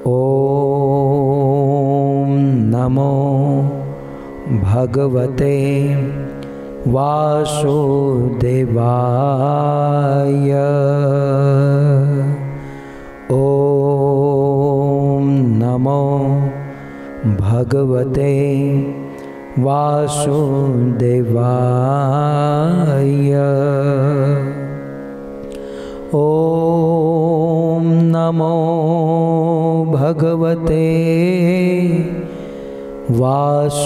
ॐ नमो भगवते वासुदेवाय। ॐ नमो भगवते वासुदेवाय। ॐ नमो भगवते वासुदेवाय।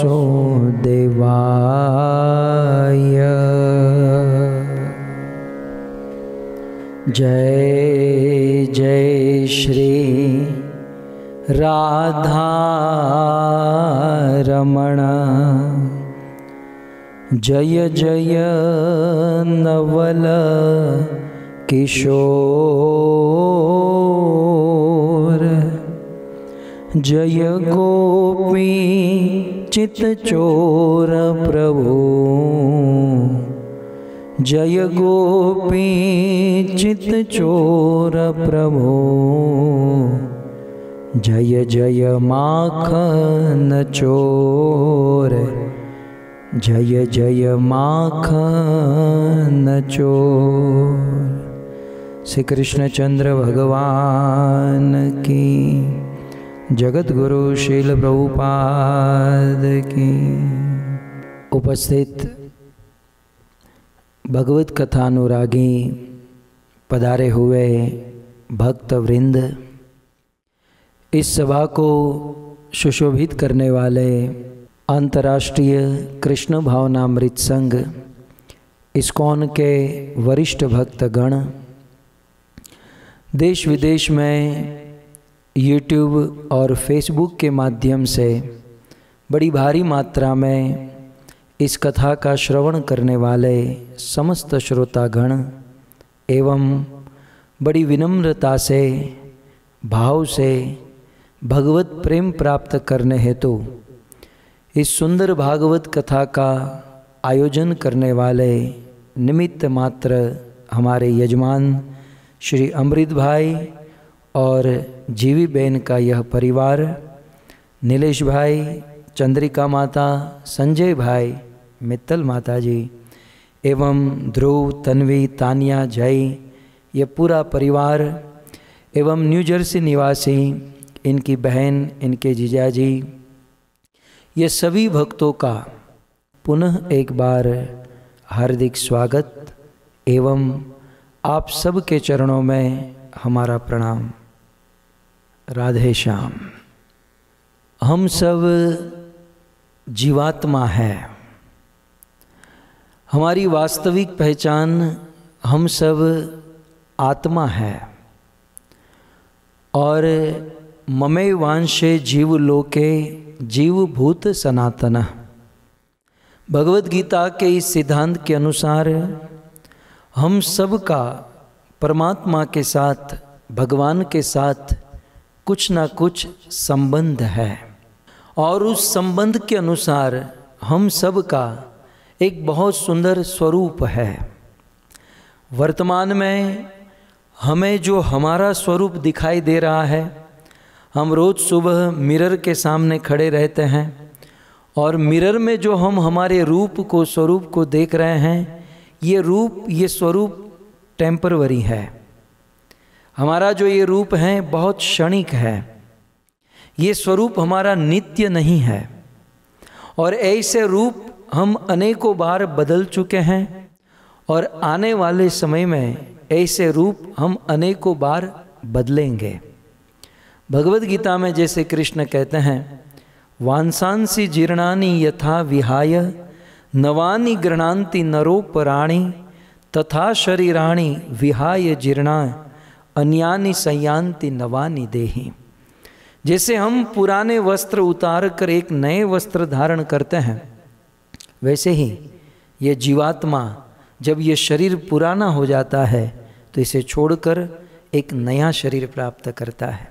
जय जय श्री राधा रमण, जय जय नवल किशोर, जय गोपी चित चोर प्रभु, जय गोपी चित चोर प्रभु, जय जय माखन चोर, जय जय माखन चोर। श्री कृष्णचंद्र भगवान की, जगत गुरु शील प्रभुपाद की। उपस्थित भगवत कथानुरागी पधारे हुए भक्त वृंद, इस सभा को सुशोभित करने वाले अंतर्राष्ट्रीय कृष्ण भावनामृत संघ इस्कॉन के वरिष्ठ भक्तगण, देश विदेश में यूट्यूब और फेसबुक के माध्यम से बड़ी भारी मात्रा में इस कथा का श्रवण करने वाले समस्त श्रोतागण एवं बड़ी विनम्रता से भाव से भगवत प्रेम प्राप्त करने हेतु इस सुंदर भागवत कथा का आयोजन करने वाले निमित्त मात्र हमारे यजमान श्री अमृत भाई और जीवी बहन का यह परिवार, नीलेश भाई, चंद्रिका माता, संजय भाई, मित्तल माता जी एवं ध्रुव, तन्वी, तानिया, जय, यह पूरा परिवार एवं न्यू जर्सी निवासी इनकी बहन, इनके जीजाजी, ये सभी भक्तों का पुनः एक बार हार्दिक स्वागत एवं आप सब के चरणों में हमारा प्रणाम। राधे श्याम। हम सब जीवात्मा है, हमारी वास्तविक पहचान हम सब आत्मा है और ममे वांशे जीव लोके जीवभूत सनातन। भगवत गीता के इस सिद्धांत के अनुसार हम सब का परमात्मा के साथ, भगवान के साथ कुछ ना कुछ संबंध है और उस संबंध के अनुसार हम सब का एक बहुत सुंदर स्वरूप है। वर्तमान में हमें जो हमारा स्वरूप दिखाई दे रहा है, हम रोज़ सुबह मिरर के सामने खड़े रहते हैं और मिरर में जो हम हमारे रूप को, स्वरूप को देख रहे हैं, ये रूप, ये स्वरूप टेम्परवरी है। हमारा जो ये रूप है बहुत क्षणिक है, ये स्वरूप हमारा नित्य नहीं है और ऐसे रूप हम अनेकों बार बदल चुके हैं और आने वाले समय में ऐसे रूप हम अनेकों बार बदलेंगे। भगवत गीता में जैसे कृष्ण कहते हैं, वांसांसी जीर्णानि यथा विहाय नवानि गृह्णान्ति नरोपराणि तथा शरीराणि विहाय जीर्णा अन्यानि संयान्ति नवानि देहि। जैसे हम पुराने वस्त्र उतार कर एक नए वस्त्र धारण करते हैं, वैसे ही ये जीवात्मा जब ये शरीर पुराना हो जाता है तो इसे छोड़कर एक नया शरीर प्राप्त करता है।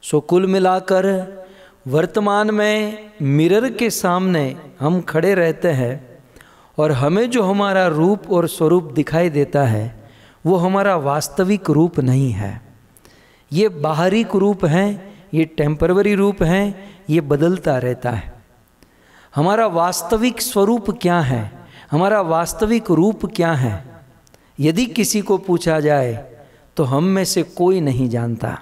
सो कुल मिलाकर वर्तमान में मिरर के सामने हम खड़े रहते हैं और हमें जो हमारा रूप और स्वरूप दिखाई देता है वो हमारा वास्तविक रूप नहीं है, ये बाहरी रूप हैं, ये टेम्परवरी रूप हैं, ये बदलता रहता है। हमारा वास्तविक स्वरूप क्या है, हमारा वास्तविक रूप क्या है, यदि किसी को पूछा जाए तो हम में से कोई नहीं जानता।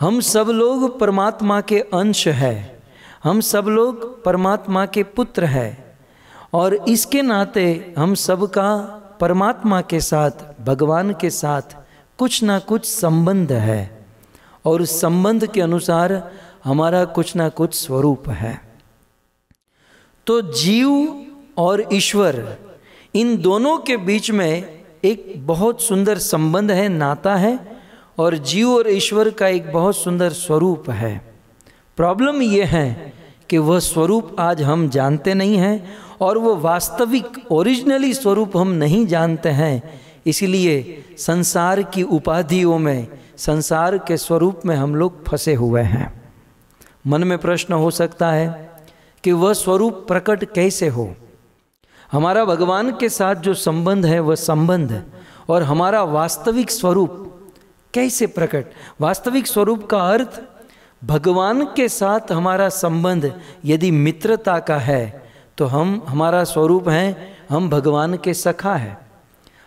हम सब लोग परमात्मा के अंश हैं, हम सब लोग परमात्मा के पुत्र हैं, और इसके नाते हम सबका परमात्मा के साथ, भगवान के साथ कुछ ना कुछ संबंध है, और उस संबंध के अनुसार हमारा कुछ ना कुछ स्वरूप है। तो जीव और ईश्वर, इन दोनों के बीच में एक बहुत सुंदर संबंध है, नाता है, और जीव और ईश्वर का एक बहुत सुंदर स्वरूप है। प्रॉब्लम ये है कि वह स्वरूप आज हम जानते नहीं हैं, और वो वास्तविक ओरिजिनली स्वरूप हम नहीं जानते हैं। इसलिए संसार की उपाधियों में, संसार के स्वरूप में हम लोग फंसे हुए हैं। मन में प्रश्न हो सकता है कि वह स्वरूप प्रकट कैसे हो। हमारा भगवान के साथ जो संबंध है, वह संबंध और हमारा वास्तविक स्वरूप कैसे प्रकट। वास्तविक स्वरूप का अर्थ, भगवान के साथ हमारा संबंध यदि मित्रता का है तो हमारा स्वरूप है, हम भगवान के सखा हैं।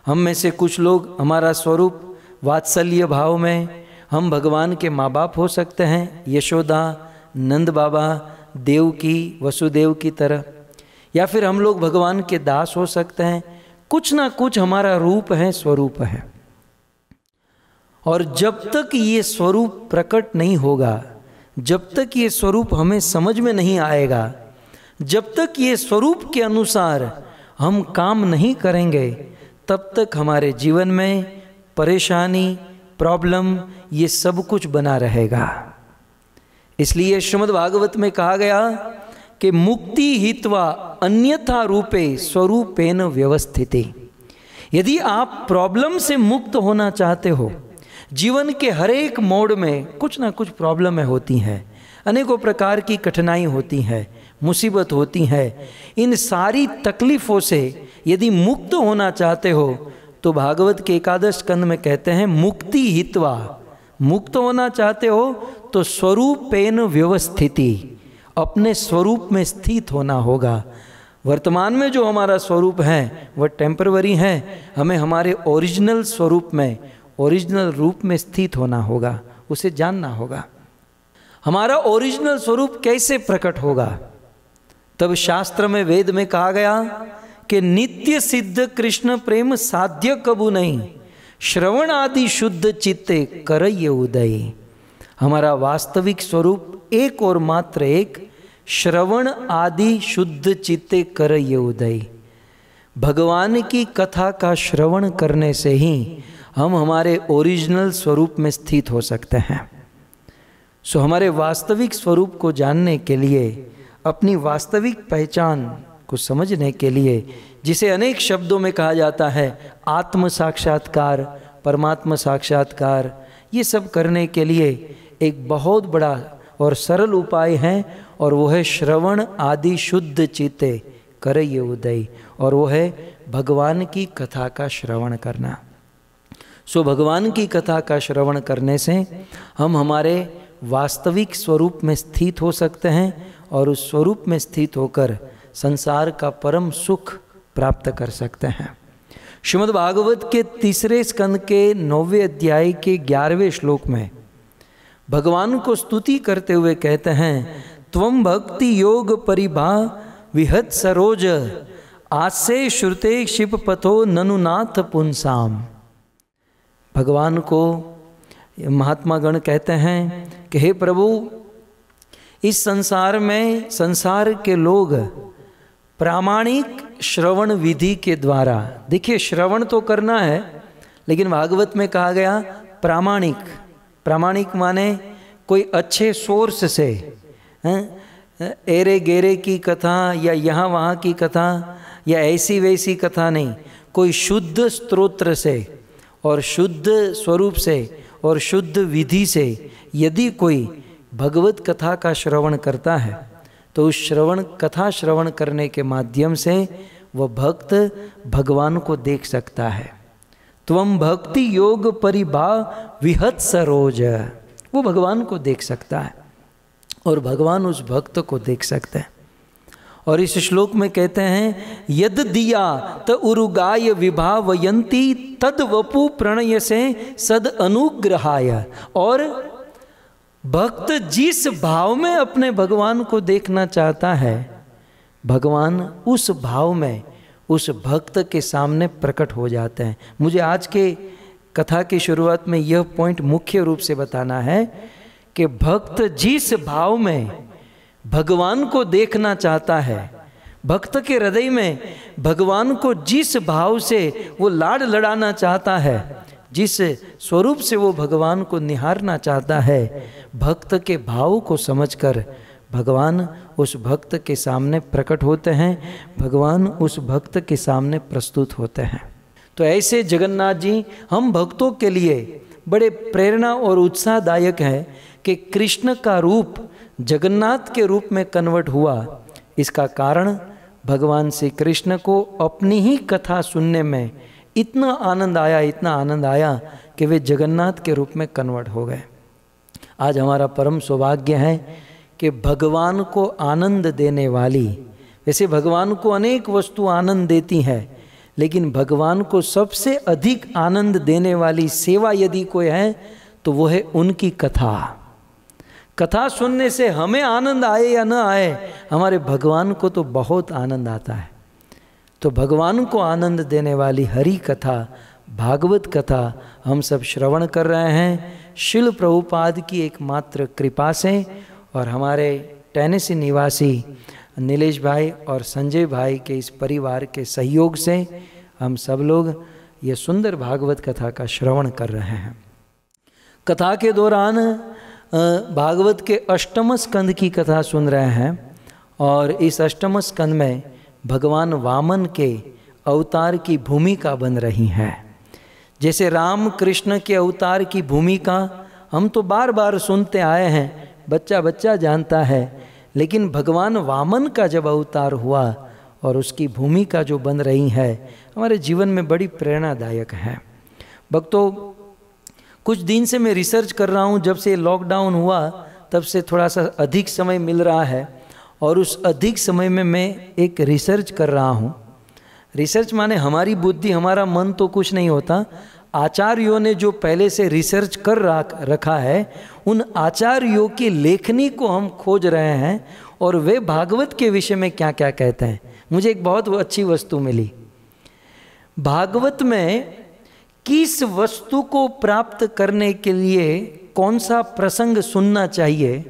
हम में से कुछ लोग, हमारा स्वरूप वात्सल्य भाव में हम भगवान के माँ बाप हो सकते हैं, यशोदा, नंद बाबा, देवकी, वसुदेव की तरह, या फिर हम लोग भगवान के दास हो सकते हैं। कुछ ना कुछ हमारा रूप है, स्वरूप है। और जब तक ये स्वरूप प्रकट नहीं होगा, जब तक ये स्वरूप हमें समझ में नहीं आएगा, जब तक ये स्वरूप के अनुसार हम काम नहीं करेंगे, तब तक हमारे जीवन में परेशानी, प्रॉब्लम, ये सब कुछ बना रहेगा। इसलिए श्रीमद् भागवत में कहा गया कि मुक्ति हित्वा अन्यथा रूपे स्वरूपेन व्यवस्थिते। यदि आप प्रॉब्लम से मुक्त होना चाहते हो, जीवन के हर एक मोड़ में कुछ ना कुछ प्रॉब्लमें होती हैं, अनेकों प्रकार की कठिनाई होती हैं, मुसीबत होती है। इन सारी तकलीफ़ों से यदि मुक्त होना चाहते हो तो भागवत के एकादश स्कंद में कहते हैं मुक्ति हित्वा। मुक्त होना चाहते हो तो स्वरूपेन व्यवस्थिति, अपने स्वरूप में स्थित होना होगा। वर्तमान में जो हमारा स्वरूप है वह टेम्परवरी है, हमें हमारे ओरिजिनल स्वरूप में, ओरिजिनल रूप में स्थित होना होगा, उसे जानना होगा। हमारा ओरिजिनल स्वरूप कैसे प्रकट होगा? तब शास्त्र में, वेद में कहा गया कि नित्य सिद्ध कृष्ण प्रेम साध्य कबू नहीं, श्रवण आदि शुद्ध चित्ते करय उदय। हमारा वास्तविक स्वरूप एक और मात्र एक, श्रवण आदि शुद्ध चित्ते करय उदय। भगवान की कथा का श्रवण करने से ही हम हमारे ओरिजिनल स्वरूप में स्थित हो सकते हैं। सो हमारे वास्तविक स्वरूप को जानने के लिए, अपनी वास्तविक पहचान को समझने के लिए, जिसे अनेक शब्दों में कहा जाता है आत्म साक्षात्कार, परमात्मा साक्षात्कार, ये सब करने के लिए एक बहुत बड़ा और सरल उपाय है, और वो है श्रवण आदि शुद्ध चित्ते करय उदय, और वो है भगवान की कथा का श्रवण करना। सो भगवान की कथा का श्रवण करने से हम हमारे वास्तविक स्वरूप में स्थित हो सकते हैं, और उस स्वरूप में स्थित होकर संसार का परम सुख प्राप्त कर सकते हैं। श्रीमद् भागवत के 3 स्कंद के 9वें अध्याय के 11वें श्लोक में भगवान को स्तुति करते हुए कहते हैं, त्वं भक्ति योग परिभा विहत सरोज आसे श्रुते शिवपथो ननुनाथ पुंसाम। भगवान को महात्मा गण कहते हैं कि हे प्रभु, इस संसार में संसार के लोग प्रामाणिक श्रवण विधि के द्वारा, देखिए श्रवण तो करना है, लेकिन भागवत में कहा गया प्रामाणिक। प्रामाणिक माने कोई अच्छे सोर्स से, एरे गेरे की कथा या यहाँ वहाँ की कथा या ऐसी वैसी कथा नहीं, कोई शुद्ध स्तोत्र से और शुद्ध स्वरूप से और शुद्ध विधि से यदि कोई भगवत कथा का श्रवण करता है तो उस कथा श्रवण करने के माध्यम से वह भक्त भगवान को देख सकता है। त्वं भक्ति योग परिभाव विहत सरोज, वो भगवान को देख सकता है और भगवान उस भक्त को देख सकते हैं। और इस श्लोक में कहते हैं यद दिया त उरुगाय विभावयंती तद वपु प्रणय से सद अनुग्रहाय। और भक्त जिस भाव में अपने भगवान को देखना चाहता है, भगवान उस भाव में उस भक्त के सामने प्रकट हो जाते हैं। मुझे आज के कथा की शुरुआत में यह पॉइंट मुख्य रूप से बताना है कि भक्त जिस भाव में भगवान को देखना चाहता है, भक्त के हृदय में भगवान को जिस भाव से वो लाड लड़ाना चाहता है, जिस स्वरूप से वो भगवान को निहारना चाहता है, भक्त के भाव को समझकर भगवान उस भक्त के सामने प्रकट होते हैं, भगवान उस भक्त के सामने प्रस्तुत होते हैं। तो ऐसे जगन्नाथ जी हम भक्तों के लिए बड़े प्रेरणा और उत्साहदायक है कि कृष्ण का रूप जगन्नाथ के रूप में कन्वर्ट हुआ। इसका कारण भगवान श्री कृष्ण को अपनी ही कथा सुनने में इतना आनंद आया कि वे जगन्नाथ के रूप में कन्वर्ट हो गए। आज हमारा परम सौभाग्य है कि भगवान को आनंद देने वाली, वैसे भगवान को अनेक वस्तु आनंद देती हैं, लेकिन भगवान को सबसे अधिक आनंद देने वाली सेवा यदि कोई है तो वो है उनकी कथा। कथा सुनने से हमें आनंद आए या न आए, हमारे भगवान को तो बहुत आनंद आता है। तो भगवान को आनंद देने वाली हरि कथा, भागवत कथा हम सब श्रवण कर रहे हैं शिल प्रभुपाद की एकमात्र कृपा से और हमारे टेनेसी निवासी नीलेश भाई और संजय भाई के इस परिवार के सहयोग से हम सब लोग ये सुंदर भागवत कथा का श्रवण कर रहे हैं। कथा के दौरान भागवत के अष्टम स्कंद की कथा सुन रहे हैं और इस अष्टम स्कंद में भगवान वामन के अवतार की भूमिका बन रही है। जैसे राम कृष्ण के अवतार की भूमिका हम तो बार बार सुनते आए हैं, बच्चा बच्चा जानता है, लेकिन भगवान वामन का जब अवतार हुआ और उसकी भूमिका जो बन रही है हमारे जीवन में बड़ी प्रेरणादायक है। भक्तों, कुछ दिन से मैं रिसर्च कर रहा हूँ, जब से लॉकडाउन हुआ तब से थोड़ा सा अधिक समय मिल रहा है और उस अधिक समय में मैं एक रिसर्च कर रहा हूँ। रिसर्च माने हमारी बुद्धि हमारा मन तो कुछ नहीं होता, आचार्यों ने जो पहले से रिसर्च कर रखा है उन आचार्यों की लेखनी को हम खोज रहे हैं और वे भागवत के विषय में क्या क्या कहते हैं। मुझे एक बहुत अच्छी वस्तु मिली, भागवत में किस वस्तु को प्राप्त करने के लिए कौन सा प्रसंग सुनना चाहिए,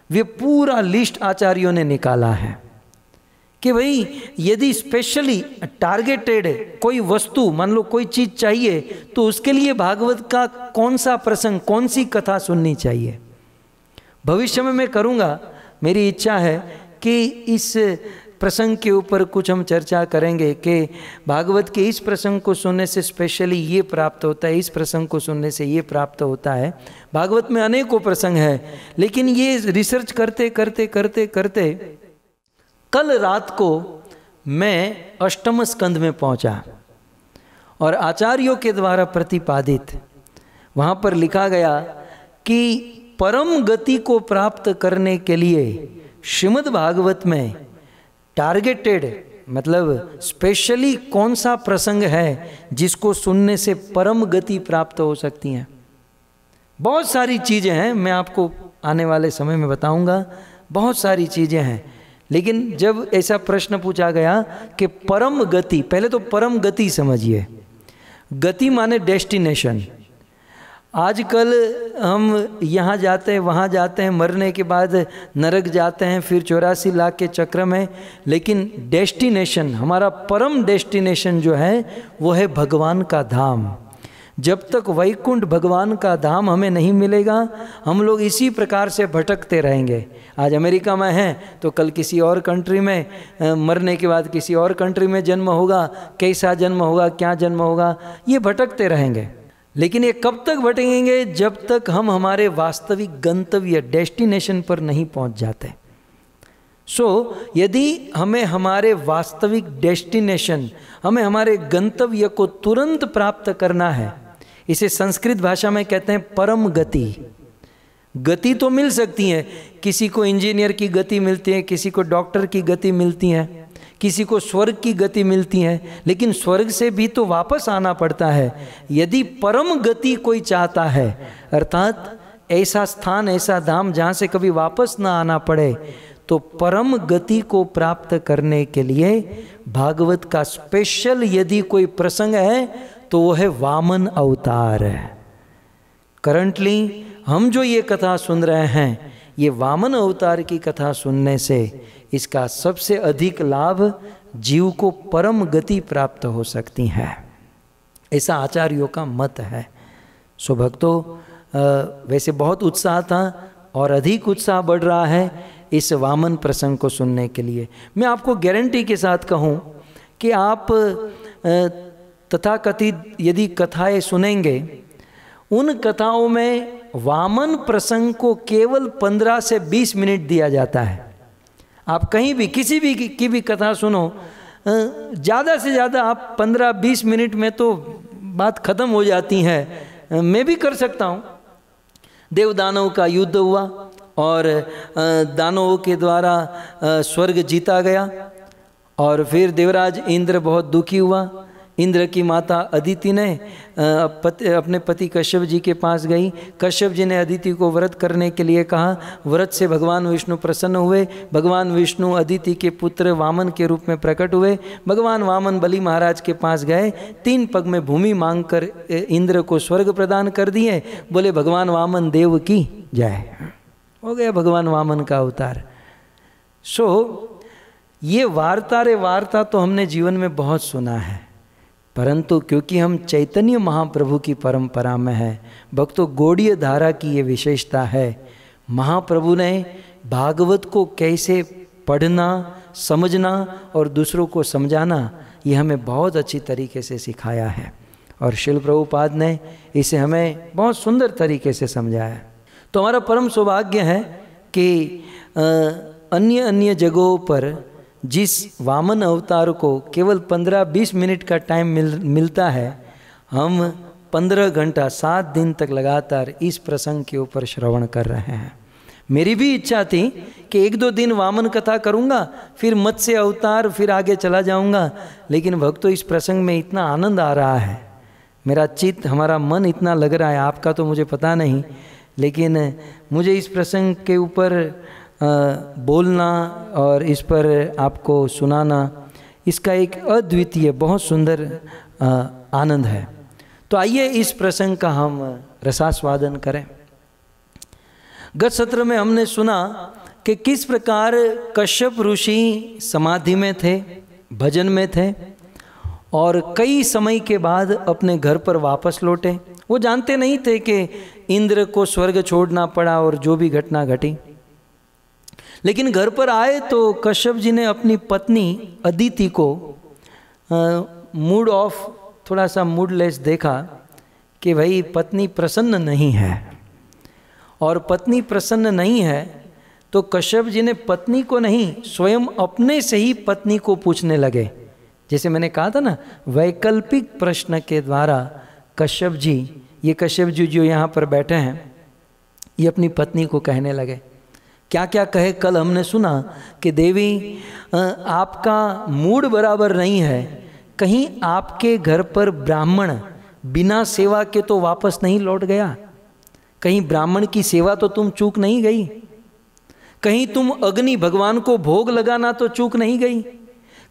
वे पूरा लिस्ट आचार्यों ने निकाला है कि भाई यदि स्पेशली टारगेटेड कोई वस्तु, मान लो कोई चीज़ चाहिए, तो उसके लिए भागवत का कौन सा प्रसंग, कौन सी कथा सुननी चाहिए। भविष्य में मैं करूँगा, मेरी इच्छा है कि इस प्रसंग के ऊपर कुछ हम चर्चा करेंगे कि भागवत के इस प्रसंग को सुनने से स्पेशली ये प्राप्त होता है, इस प्रसंग को सुनने से ये प्राप्त होता है। भागवत में अनेकों प्रसंग हैं, लेकिन ये रिसर्च करते करते करते करते कल रात को मैं अष्टम स्कंद में पहुंचा और आचार्यों के द्वारा प्रतिपादित वहाँ पर लिखा गया कि परम गति को प्राप्त करने के लिए श्रीमद् भागवत में टारगेटेड मतलब स्पेशली कौन सा प्रसंग है जिसको सुनने से परम गति प्राप्त हो सकती है। बहुत सारी चीज़ें हैं, मैं आपको आने वाले समय में बताऊंगा, बहुत सारी चीज़ें हैं। लेकिन जब ऐसा प्रश्न पूछा गया कि परम गति, पहले तो परम गति समझिए, गति माने डेस्टिनेशन। आजकल हम यहाँ जाते हैं वहाँ जाते हैं, मरने के बाद नरक जाते हैं, फिर 84 लाख के चक्र में, लेकिन डेस्टिनेशन, हमारा परम डेस्टिनेशन जो है वो है भगवान का धाम। जब तक वैकुंठ भगवान का धाम हमें नहीं मिलेगा हम लोग इसी प्रकार से भटकते रहेंगे। आज अमेरिका में हैं तो कल किसी और कंट्री में, मरने के बाद किसी और कंट्री में जन्म होगा, कैसा जन्म होगा, क्या जन्म होगा, ये भटकते रहेंगे। लेकिन ये कब तक भटकेंगे, जब तक हम हमारे वास्तविक गंतव्य डेस्टिनेशन पर नहीं पहुंच जाते। यदि हमें हमारे वास्तविक डेस्टिनेशन, हमें हमारे गंतव्य को तुरंत प्राप्त करना है, इसे संस्कृत भाषा में कहते हैं परम गति। गति तो मिल सकती है, किसी को इंजीनियर की गति मिलती है, किसी को डॉक्टर की गति मिलती है, किसी को स्वर्ग की गति मिलती है, लेकिन स्वर्ग से भी तो वापस आना पड़ता है। यदि परम गति कोई चाहता है, अर्थात ऐसा स्थान, ऐसा धाम जहाँ से कभी वापस ना आना पड़े, तो परम गति को प्राप्त करने के लिए भागवत का स्पेशल यदि कोई प्रसंग है तो वो है वामन अवतार है। करंटली हम जो ये कथा सुन रहे हैं, ये वामन अवतार की कथा सुनने से इसका सबसे अधिक लाभ जीव को परम गति प्राप्त हो सकती है, ऐसा आचार्यों का मत है। सो भक्तों, वैसे बहुत उत्साह था और अधिक उत्साह बढ़ रहा है इस वामन प्रसंग को सुनने के लिए। मैं आपको गारंटी के साथ कहूँ कि आप तथाकथित यदि कथाएं सुनेंगे, उन कथाओं में वामन प्रसंग को केवल 15 से 20 मिनट दिया जाता है। आप कहीं भी किसी भी की भी कथा सुनो, ज़्यादा से ज़्यादा आप 15-20 मिनट में तो बात खत्म हो जाती है। मैं भी कर सकता हूँ। देव दानव का युद्ध हुआ और दानवों के द्वारा स्वर्ग जीता गया, और फिर देवराज इंद्र बहुत दुखी हुआ। इंद्र की माता अदिति ने अपने पति कश्यप जी के पास गई। कश्यप जी ने अदिति को व्रत करने के लिए कहा। व्रत से भगवान विष्णु प्रसन्न हुए। भगवान विष्णु अदिति के पुत्र वामन के रूप में प्रकट हुए। भगवान वामन बलि महाराज के पास गए, 3 पग में भूमि मांगकर इंद्र को स्वर्ग प्रदान कर दिए। बोले भगवान वामन देव की जय। हो गया भगवान वामन का अवतार। ये वार्ता तो हमने जीवन में बहुत सुना है, परंतु क्योंकि हम चैतन्य महाप्रभु की परंपरा में हैं, भक्तों गौड़ीय धारा की ये विशेषता है। महाप्रभु ने भागवत को कैसे पढ़ना, समझना और दूसरों को समझाना, ये हमें बहुत अच्छी तरीके से सिखाया है, और श्रील प्रभुपाद ने इसे हमें बहुत सुंदर तरीके से समझाया। तो हमारा परम सौभाग्य है कि अन्य अन्य जगहों पर जिस वामन अवतार को केवल 15-20 मिनट का टाइम मिलता है, हम 15 घंटा 7 दिन तक लगातार इस प्रसंग के ऊपर श्रवण कर रहे हैं। मेरी भी इच्छा थी कि 1-2 दिन वामन कथा करूँगा, फिर मत्स्य अवतार, फिर आगे चला जाऊँगा, लेकिन भक्तों इस प्रसंग में इतना आनंद आ रहा है, मेरा चित्त, हमारा मन इतना लग रहा है, आपका तो मुझे पता नहीं, लेकिन मुझे इस प्रसंग के ऊपर बोलना और इस पर आपको सुनाना, इसका एक अद्वितीय बहुत सुंदर आनंद है। तो आइए इस प्रसंग का हम रसास्वादन करें। गत सत्र में हमने सुना कि किस प्रकार कश्यप ऋषि समाधि में थे, भजन में थे, और कई समय के बाद अपने घर पर वापस लौटे। वो जानते नहीं थे कि इंद्र को स्वर्ग छोड़ना पड़ा और जो भी घटना घटी, लेकिन घर पर आए तो कश्यप जी ने अपनी पत्नी अदिति को मूड ऑफ, थोड़ा सा मूडलेस देखा कि भाई पत्नी प्रसन्न नहीं है, और पत्नी प्रसन्न नहीं है तो कश्यप जी ने पत्नी को नहीं, स्वयं अपने से ही पत्नी को पूछने लगे। जैसे मैंने कहा था ना, वैकल्पिक प्रश्न के द्वारा कश्यप जी, ये कश्यप जी जो यहाँ पर बैठे हैं, ये अपनी पत्नी को कहने लगे। क्या क्या कहे? कल हमने सुना कि देवी आपका मूड बराबर नहीं है, कहीं आपके घर पर ब्राह्मण बिना सेवा के तो वापस नहीं लौट गया, कहीं ब्राह्मण की सेवा तो तुम चूक नहीं गई, कहीं तुम अग्नि भगवान को भोग लगाना तो चूक नहीं गई,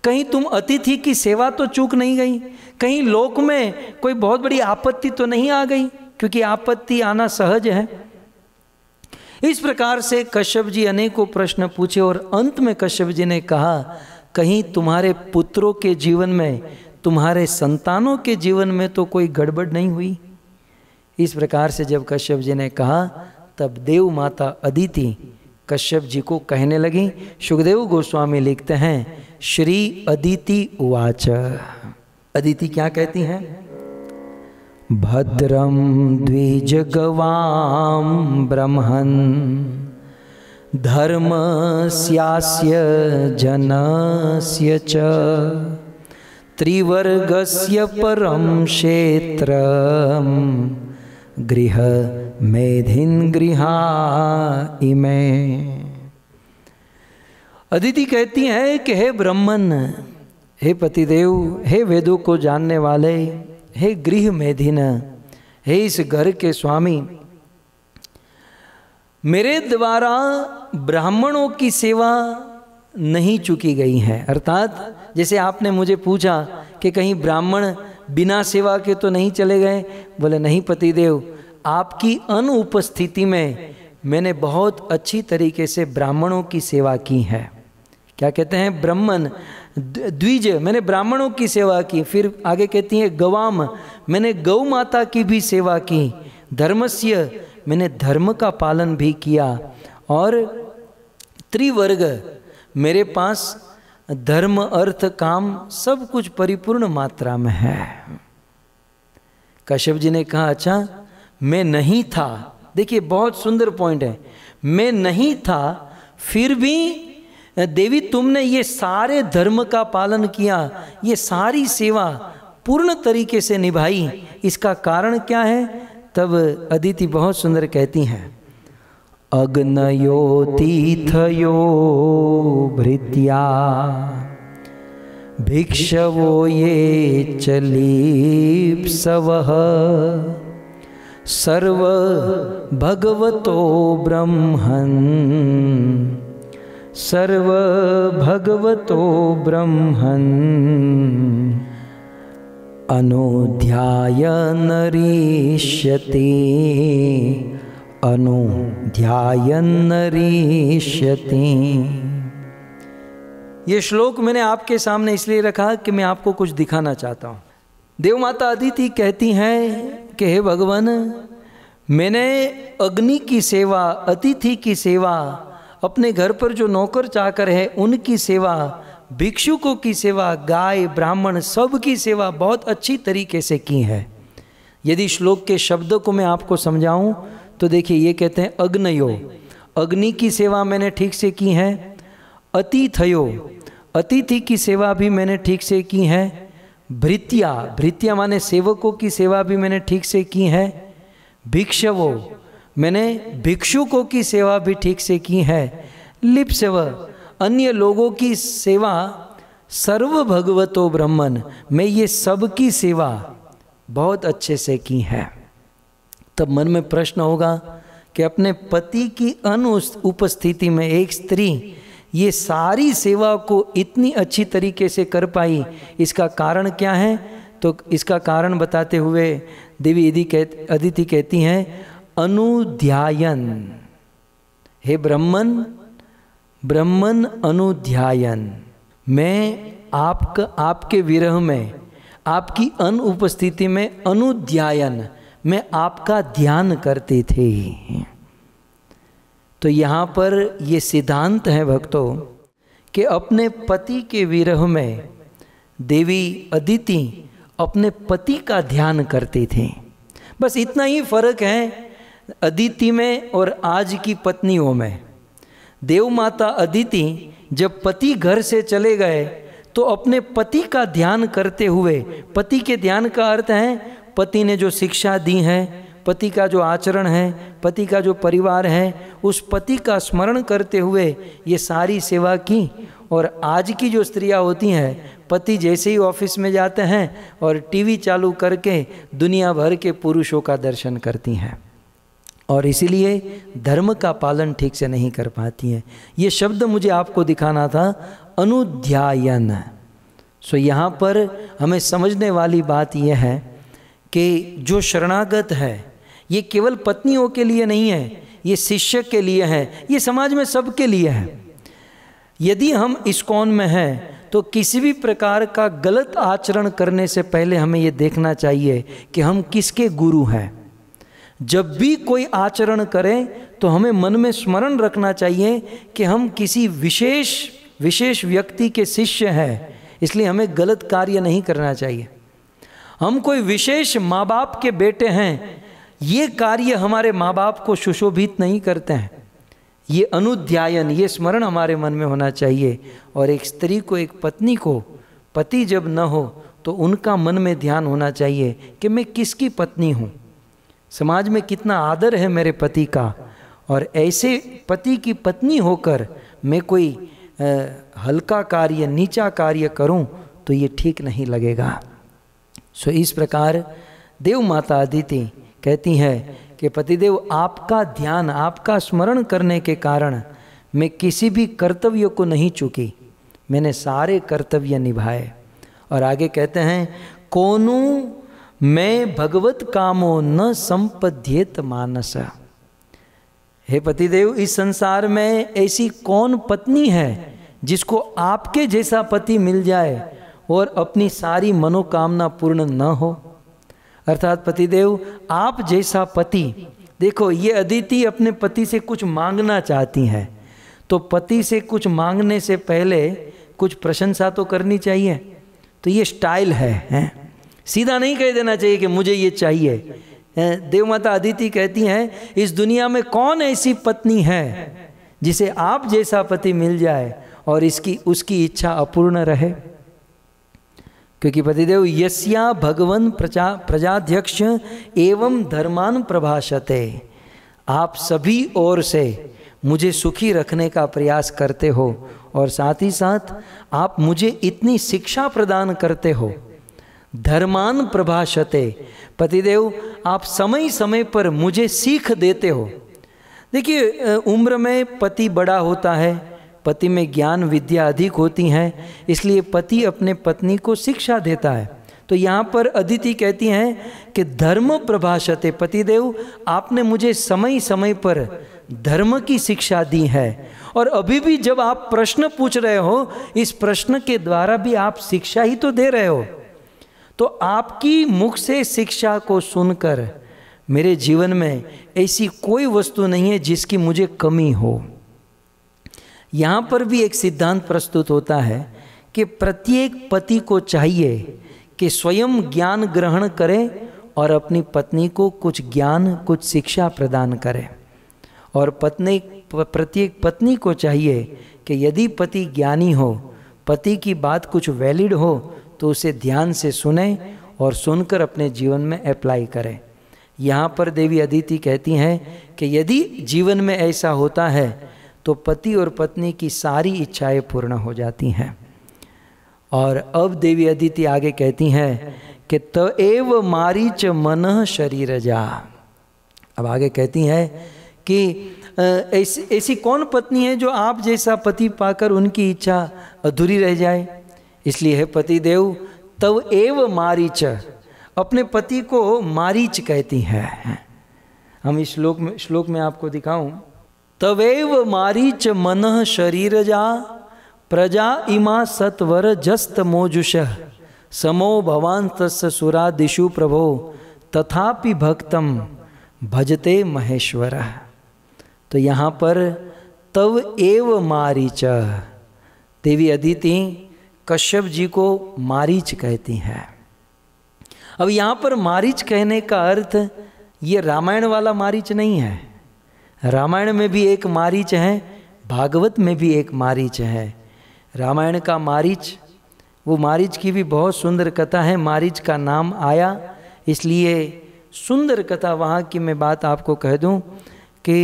कहीं तुम अतिथि की सेवा तो चूक नहीं गई, कहीं लोक में कोई बहुत बड़ी आपत्ति तो नहीं आ गई, क्योंकि आपत्ति आना सहज है। इस प्रकार से कश्यप जी अनेकों प्रश्न पूछे, और अंत में कश्यप जी ने कहा, कहीं तुम्हारे पुत्रों के जीवन में, तुम्हारे संतानों के जीवन में तो कोई गड़बड़ नहीं हुई। इस प्रकार से जब कश्यप जी ने कहा, तब देव माता अदिति कश्यप जी को कहने लगी। सुखदेव गोस्वामी लिखते हैं, श्री अदिति उवाच, अदिति क्या कहती हैं? भद्रम द्विजगवाम ब्रह्मन् धर्मस्यास्य जनस्य च त्रिवर्गस्य परम क्षेत्रम गृह मेधिन गृहा इमे। अदिति कहती हैं कि हे ब्रह्मन, हे पतिदेव, हे वेदों को जानने वाले, हे गृह मेधिन, हे इस घर के स्वामी, मेरे द्वारा ब्राह्मणों की सेवा नहीं चुकी गई है। अर्थात जैसे आपने मुझे पूछा कि कहीं ब्राह्मण बिना सेवा के तो नहीं चले गए, बोले नहीं पतिदेव, आपकी अनुपस्थिति में मैंने बहुत अच्छी तरीके से ब्राह्मणों की सेवा की है। क्या कहते हैं? ब्राह्मण द्विज, मैंने ब्राह्मणों की सेवा की। फिर आगे कहती हैं गवाम, मैंने गौ माता की भी सेवा की। धर्मस्य, मैंने धर्म का पालन भी किया। और त्रिवर्ग, मेरे पास धर्म अर्थ काम सब कुछ परिपूर्ण मात्रा में है। कश्यप जी ने कहा अच्छा मैं नहीं था, देखिए बहुत सुंदर पॉइंट है, मैं नहीं था फिर भी देवी तुमने ये सारे धर्म का पालन किया, ये सारी सेवा पूर्ण तरीके से निभाई, इसका कारण क्या है? तब अदिति बहुत सुंदर कहती हैं, अग्नयो तीर्थयो भृत्या भिक्षवो ये चलीप्सवः सर्व भगवतो ब्रह्मन् सर्व भगवतो ब्रह्मन् अनुध्यायन्नरिष्यति अनुध्यायन्नरिष्यति। ये श्लोक मैंने आपके सामने इसलिए रखा कि मैं आपको कुछ दिखाना चाहता हूँ। देवमाता अदिति कहती हैं कि हे भगवान, मैंने अग्नि की सेवा, अतिथि की सेवा, अपने घर पर जो नौकर चाकर है उनकी सेवा, भिक्षुकों की सेवा, गाय ब्राह्मण सब की सेवा बहुत अच्छी तरीके से की है। यदि श्लोक के शब्दों को मैं आपको समझाऊं तो देखिए ये कहते हैं अग्नयो, अग्नि की सेवा मैंने ठीक से की है। अतिथयो, अतिथि की सेवा भी मैंने ठीक से की है। भृत्या, भृत्या माने सेवकों की सेवा भी मैंने ठीक से की है। भिक्षवो, मैंने भिक्षुकों की सेवा भी ठीक से की है। लिप्सव, अन्य लोगों की सेवा। सर्व भगवतो ब्रह्मन, मैं ये सब की सेवा बहुत अच्छे से की है। तब मन में प्रश्न होगा कि अपने पति की अनुपस्थिति में एक स्त्री ये सारी सेवा को इतनी अच्छी तरीके से कर पाई, इसका कारण क्या है? तो इसका कारण बताते हुए देवी अदिति कहती हैं अनुध्यायन, हे ब्रह्मन, ब्रह्मन अनुध्यायन, मैं आपके विरह में, आपकी अनुपस्थिति में अनुध्यायन, मैं आपका ध्यान करती थी। तो यहाँ पर ये सिद्धांत है भक्तों कि अपने पति के विरह में देवी अदिति अपने पति का ध्यान करती थी। बस इतना ही फर्क है अदिति में और आज की पत्नियों में। देव माता अदिति जब पति घर से चले गए तो अपने पति का ध्यान करते हुए, पति के ध्यान का अर्थ है पति ने जो शिक्षा दी है, पति का जो आचरण है, पति का जो परिवार है, उस पति का स्मरण करते हुए ये सारी सेवा की। और आज की जो स्त्रियां होती हैं, पति जैसे ही ऑफिस में जाते हैं और टीवी चालू करके दुनिया भर के पुरुषों का दर्शन करती हैं और इसीलिए धर्म का पालन ठीक से नहीं कर पाती हैं। ये शब्द मुझे आपको दिखाना था, अनुध्यायन। सो यहाँ पर हमें समझने वाली बात यह है कि जो शरणागत है ये केवल पत्नियों के लिए नहीं है, ये शिष्य के लिए है, ये समाज में सबके लिए है। यदि हम इस्कॉन में हैं तो किसी भी प्रकार का गलत आचरण करने से पहले हमें ये देखना चाहिए कि हम किसके गुरु हैं। जब भी कोई आचरण करें तो हमें मन में स्मरण रखना चाहिए कि हम किसी विशेष व्यक्ति के शिष्य हैं, इसलिए हमें गलत कार्य नहीं करना चाहिए। हम कोई विशेष माँ बाप के बेटे हैं, ये कार्य हमारे माँ बाप को सुशोभित नहीं करते हैं। ये अनुध्यायन, ये स्मरण हमारे मन में होना चाहिए। और एक स्त्री को, एक पत्नी को, पति जब न हो तो उनका मन में ध्यान होना चाहिए कि मैं किसकी पत्नी हूँ। समाज में कितना आदर है मेरे पति का, और ऐसे पति की पत्नी होकर मैं कोई हल्का कार्य, नीचा कार्य करूं तो ये ठीक नहीं लगेगा। सो इस प्रकार देव माता अदिति कहती है कि पतिदेव आपका ध्यान, आपका स्मरण करने के कारण मैं किसी भी कर्तव्य को नहीं चूकी, मैंने सारे कर्तव्य निभाए। और आगे कहते हैं कोनु मैं भगवत कामो न संपद्येत मानस। हे पतिदेव, इस संसार में ऐसी कौन पत्नी है जिसको आपके जैसा पति मिल जाए और अपनी सारी मनोकामना पूर्ण न हो। अर्थात पतिदेव आप जैसा पति, देखो ये अदिति अपने पति से कुछ मांगना चाहती हैं, तो पति से कुछ मांगने से पहले कुछ प्रशंसा तो करनी चाहिए। तो ये स्टाइल है? सीधा नहीं कह देना चाहिए कि मुझे ये चाहिए। देव माता अदिति कहती हैं इस दुनिया में कौन ऐसी पत्नी है जिसे आप जैसा पति मिल जाए और उसकी इच्छा अपूर्ण रहे। क्योंकि पतिदेव यस्या भगवन प्रजाध्यक्ष एवं धर्मान प्रभाषते, आप सभी ओर से मुझे सुखी रखने का प्रयास करते हो और साथ ही साथ आप मुझे इतनी शिक्षा प्रदान करते हो। धर्मान प्रभाषते, पतिदेव आप समय समय पर मुझे सीख देते हो। देखिए उम्र में पति बड़ा होता है, पति में ज्ञान विद्या अधिक होती हैं, इसलिए पति अपने पत्नी को शिक्षा देता है। तो यहाँ पर अदिति कहती हैं कि धर्म प्रभाषते, पतिदेव आपने मुझे समय समय पर धर्म की शिक्षा दी है, और अभी भी जब आप प्रश्न पूछ रहे हो, इस प्रश्न के द्वारा भी आप शिक्षा ही तो दे रहे हो। तो आपकी मुख से शिक्षा को सुनकर मेरे जीवन में ऐसी कोई वस्तु नहीं है जिसकी मुझे कमी हो। यहाँ पर भी एक सिद्धांत प्रस्तुत होता है कि प्रत्येक पति को चाहिए कि स्वयं ज्ञान ग्रहण करे और अपनी पत्नी को कुछ ज्ञान, कुछ शिक्षा प्रदान करे। और प्रत्येक पत्नी को चाहिए कि यदि पति ज्ञानी हो, पति की बात कुछ वैलिड हो, तो उसे ध्यान से सुने और सुनकर अपने जीवन में अप्लाई करें। यहाँ पर देवी अदिति कहती हैं कि यदि जीवन में ऐसा होता है तो पति और पत्नी की सारी इच्छाएं पूर्ण हो जाती हैं। और अब देवी अदिति आगे कहती हैं कि तएव मारीच मनः शरीर जा। अब आगे कहती हैं कि ऐसी कौन पत्नी है जो आप जैसा पति पाकर उनकी इच्छा अधूरी रह जाए। इसलिए है पतिदेव तव एव मारीच, अपने पति को मारीच कहती हैं। हम इस श्लोक में आपको दिखाऊं, तवेव मारीच मनः शरीर जा प्रजा इमा सत्वर जस्त मोजुष समो भवान तस्य सुरादिषु प्रभो तथापि भक्तम भजते महेश्वर। तो यहाँ पर तव एव मारीच, देवी अदिति कश्यप जी को मारीच कहती हैं। अब यहाँ पर मारीच कहने का अर्थ ये रामायण वाला मारीच नहीं है। रामायण में भी एक मारीच है, भागवत में भी एक मारीच है। रामायण का मारीच, वो मारीच की भी बहुत सुंदर कथा है। मारीच का नाम आया इसलिए सुंदर कथा वहाँ की मैं बात आपको कह दूँ कि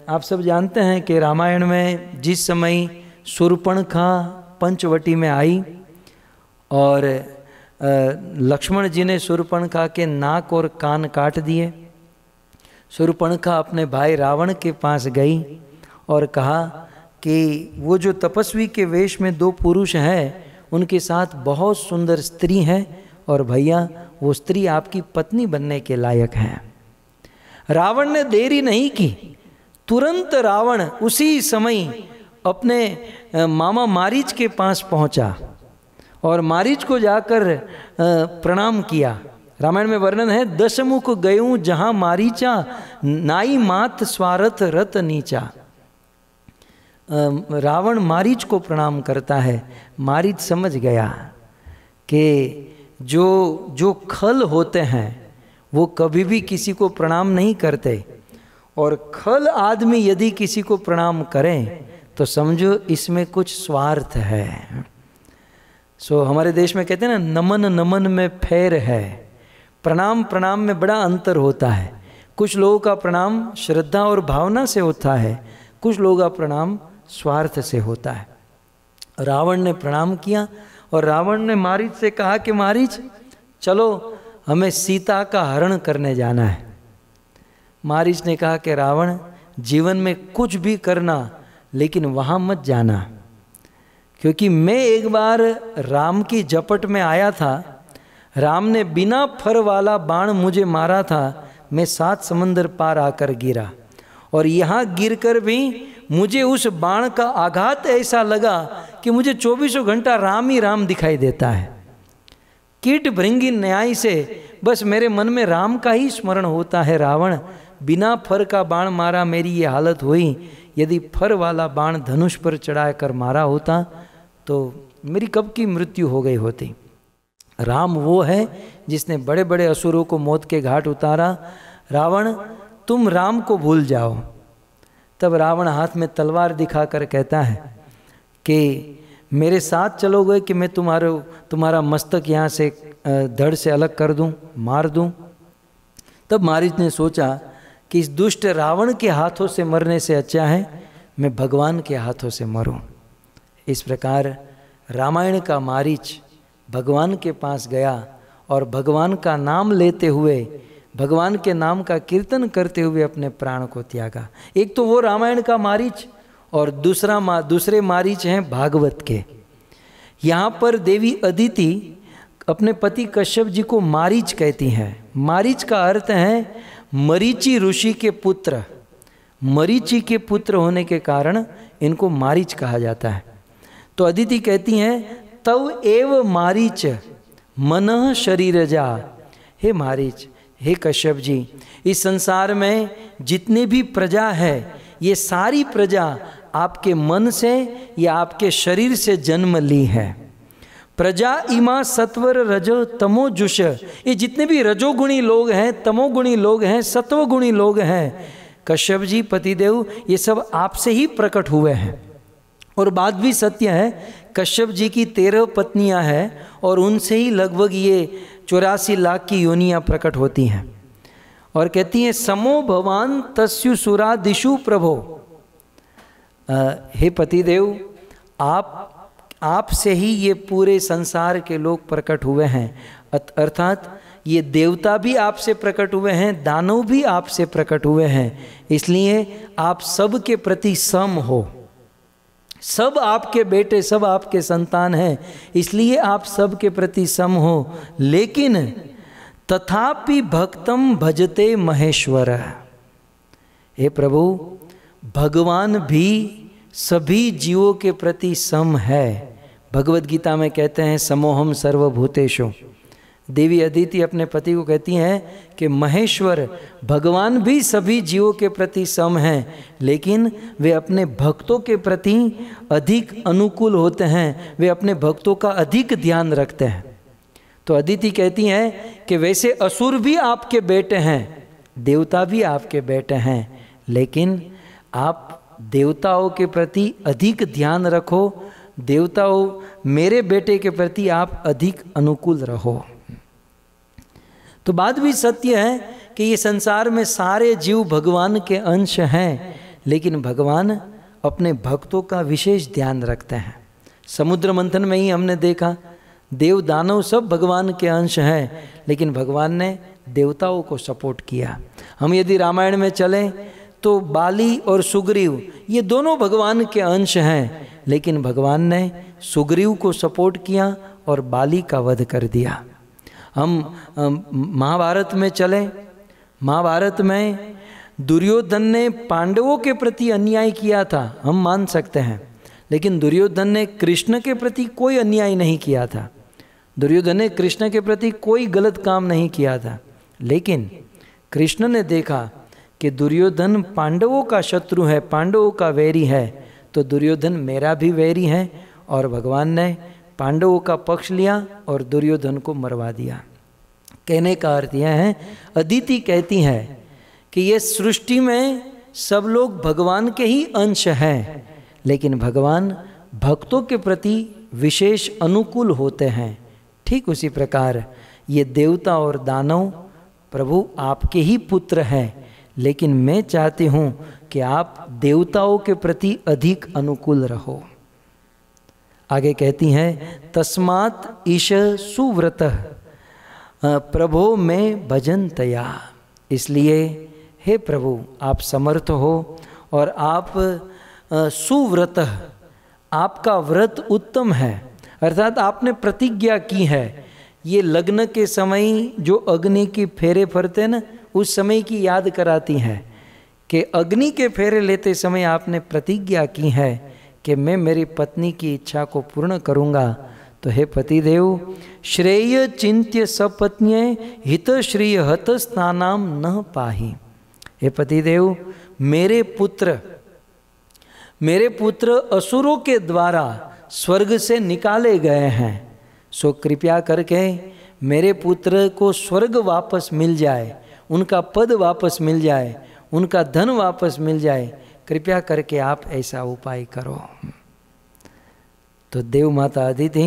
आप सब जानते हैं कि रामायण में जिस समय शूर्पणखा पंचवटी में आई और लक्ष्मण जी ने शूर्पणखा के नाक और कान काट दिए, शूर्पणखा अपने भाई रावण के पास गई और कहा कि वो जो तपस्वी के वेश में दो पुरुष हैं उनके साथ बहुत सुंदर स्त्री हैं और भैया वो स्त्री आपकी पत्नी बनने के लायक हैं। रावण ने देरी नहीं की, तुरंत रावण उसी समय अपने मामा मारीच के पास पहुंचा और मारीच को जाकर प्रणाम किया। रामायण में वर्णन है, दशमुख गयूं जहां मारीचा नाई मात स्वार्थ रत नीचा। रावण मारीच को प्रणाम करता है। मारीच समझ गया कि जो खल होते हैं वो कभी भी किसी को प्रणाम नहीं करते, और खल आदमी यदि किसी को प्रणाम करें तो समझो इसमें कुछ स्वार्थ है। हमारे देश में कहते हैं ना, नमन नमन में फेर है। प्रणाम प्रणाम में बड़ा अंतर होता है। कुछ लोगों का प्रणाम श्रद्धा और भावना से होता है, कुछ लोगों का प्रणाम स्वार्थ से होता है। रावण ने प्रणाम किया और रावण ने मारीच से कहा कि मारीच चलो हमें सीता का हरण करने जाना है। मारीच ने कहा कि रावण जीवन में कुछ भी करना लेकिन वहाँ मत जाना, क्योंकि मैं एक बार राम की झपट में आया था, राम ने बिना फर वाला बाण मुझे मारा था, मैं 7 समंदर पार आकर गिरा और यहाँ गिरकर भी मुझे उस बाण का आघात ऐसा लगा कि मुझे 24 घंटा राम ही राम दिखाई देता है। कीट भृंगी न्याय से बस मेरे मन में राम का ही स्मरण होता है। रावण बिना फर का बाण मारा, मेरी ये हालत हुई। यदि फर वाला बाण धनुष पर चढ़ा कर मारा होता तो मेरी कब की मृत्यु हो गई होती। राम वो है जिसने बड़े बड़े असुरों को मौत के घाट उतारा। रावण तुम राम को भूल जाओ। तब रावण हाथ में तलवार दिखाकर कहता है कि मेरे साथ चलोगे कि मैं तुम्हारा मस्तक यहाँ से धड़ से अलग कर दूँ, मार दूँ। तब मारीच ने सोचा कि इस दुष्ट रावण के हाथों से मरने से अच्छा है मैं भगवान के हाथों से मरूं। इस प्रकार रामायण का मारीच भगवान के पास गया और भगवान का नाम लेते हुए, भगवान के नाम का कीर्तन करते हुए अपने प्राण को त्यागा। एक तो वो रामायण का मारीच और दूसरे मारीच हैं भागवत के। यहाँ पर देवी अदिति अपने पति कश्यप जी को मारीच कहती हैं। मारीच का अर्थ है मरीचि ऋषि के पुत्र। मरीचि के पुत्र होने के कारण इनको मारीच कहा जाता है। तो अदिति कहती हैं तव एव मारीच मनः शरीरजा। हे मारीच, हे कश्यप जी, इस संसार में जितनी भी प्रजा है ये सारी प्रजा आपके मन से या आपके शरीर से जन्म ली है। प्रजा इमा सत्वर रजो तमो जुष, ये जितने भी रजोगुणी लोग हैं, तमोगुणी लोग हैं, सत्वगुणी लोग हैं, कश्यप जी पतिदेव ये सब आपसे ही प्रकट हुए हैं। और बात भी सत्य है, कश्यप जी की 13 पत्नियां हैं और उनसे ही लगभग ये 84 लाख की योनियां प्रकट होती हैं। और कहती हैं समो भवान तस्यु सुरा दिशु प्रभो। हे पतिदेव, आप से ही ये पूरे संसार के लोग प्रकट हुए हैं, अर्थात ये देवता भी आपसे प्रकट हुए हैं, दानव भी आपसे प्रकट हुए हैं। इसलिए आप सब के प्रति सम हो, सब आपके बेटे, सब आपके संतान हैं, इसलिए आप सब के प्रति सम हो। लेकिन तथापि भक्तम भजते महेश्वर। हे प्रभु, भगवान भी सभी जीवों के प्रति सम है। भगवत गीता में कहते हैं समोहम सर्वभूतेषु। देवी अदिति अपने पति को कहती हैं कि महेश्वर भगवान भी सभी जीवों के प्रति सम हैं, लेकिन वे अपने भक्तों के प्रति अधिक अनुकूल होते हैं, वे अपने भक्तों का अधिक ध्यान रखते हैं। तो अदिति कहती हैं कि वैसे असुर भी आपके बेटे हैं, देवता भी आपके बेटे हैं, लेकिन आप देवताओं के प्रति अधिक ध्यान रखो, देवताओं मेरे बेटे के प्रति आप अधिक अनुकूल रहो। तो बात भी सत्य है कि ये संसार में सारे जीव भगवान के अंश हैं, लेकिन भगवान अपने भक्तों का विशेष ध्यान रखते हैं। समुद्र मंथन में ही हमने देखा देव दानव सब भगवान के अंश हैं, लेकिन भगवान ने देवताओं को सपोर्ट किया। हम यदि रामायण में चलें तो बाली और सुग्रीव ये दोनों भगवान के अंश हैं, लेकिन भगवान ने सुग्रीव को सपोर्ट किया और बाली का वध कर दिया। हम महाभारत में चलें, महाभारत में दुर्योधन ने पांडवों के प्रति अन्याय किया था, हम मान सकते हैं, लेकिन दुर्योधन ने कृष्ण के प्रति कोई अन्याय नहीं किया था। दुर्योधन ने कृष्ण के प्रति कोई गलत काम नहीं किया था, लेकिन कृष्ण ने देखा कि दुर्योधन पांडवों का शत्रु है, पांडवों का वैरी है, तो दुर्योधन मेरा भी वैरी है, और भगवान ने पांडवों का पक्ष लिया और दुर्योधन को मरवा दिया। कहने का अर्थ यह है, अदिति कहती हैं कि ये सृष्टि में सब लोग भगवान के ही अंश हैं, लेकिन भगवान भक्तों के प्रति विशेष अनुकूल होते हैं। ठीक उसी प्रकार ये देवता और दानव प्रभु आपके ही पुत्र हैं, लेकिन मैं चाहती हूँ कि आप देवताओं के प्रति अधिक अनुकूल रहो। आगे कहती हैं तस्मात् ईश सुव्रतः प्रभो में भजन तया। इसलिए हे प्रभु आप समर्थ हो और आप सुव्रतः, आपका व्रत उत्तम है, अर्थात आपने प्रतिज्ञा की है। ये लग्न के समय जो अग्नि की फेरे फरते ना, उस समय की याद कराती हैं कि अग्नि के फेरे लेते समय आपने प्रतिज्ञा की है कि मैं मेरी पत्नी की इच्छा को पूर्ण करूँगा। तो हे पतिदेव, श्रेय चिंत्य सपत्न्ये हित श्रीय हत स्थानाम न पाही। हे पतिदेव, मेरे पुत्र असुरों के द्वारा स्वर्ग से निकाले गए हैं, सो कृपया करके मेरे पुत्र को स्वर्ग वापस मिल जाए, उनका पद वापस मिल जाए, उनका धन वापस मिल जाए। कृपया करके आप ऐसा उपाय करो। तो देव माता अदिति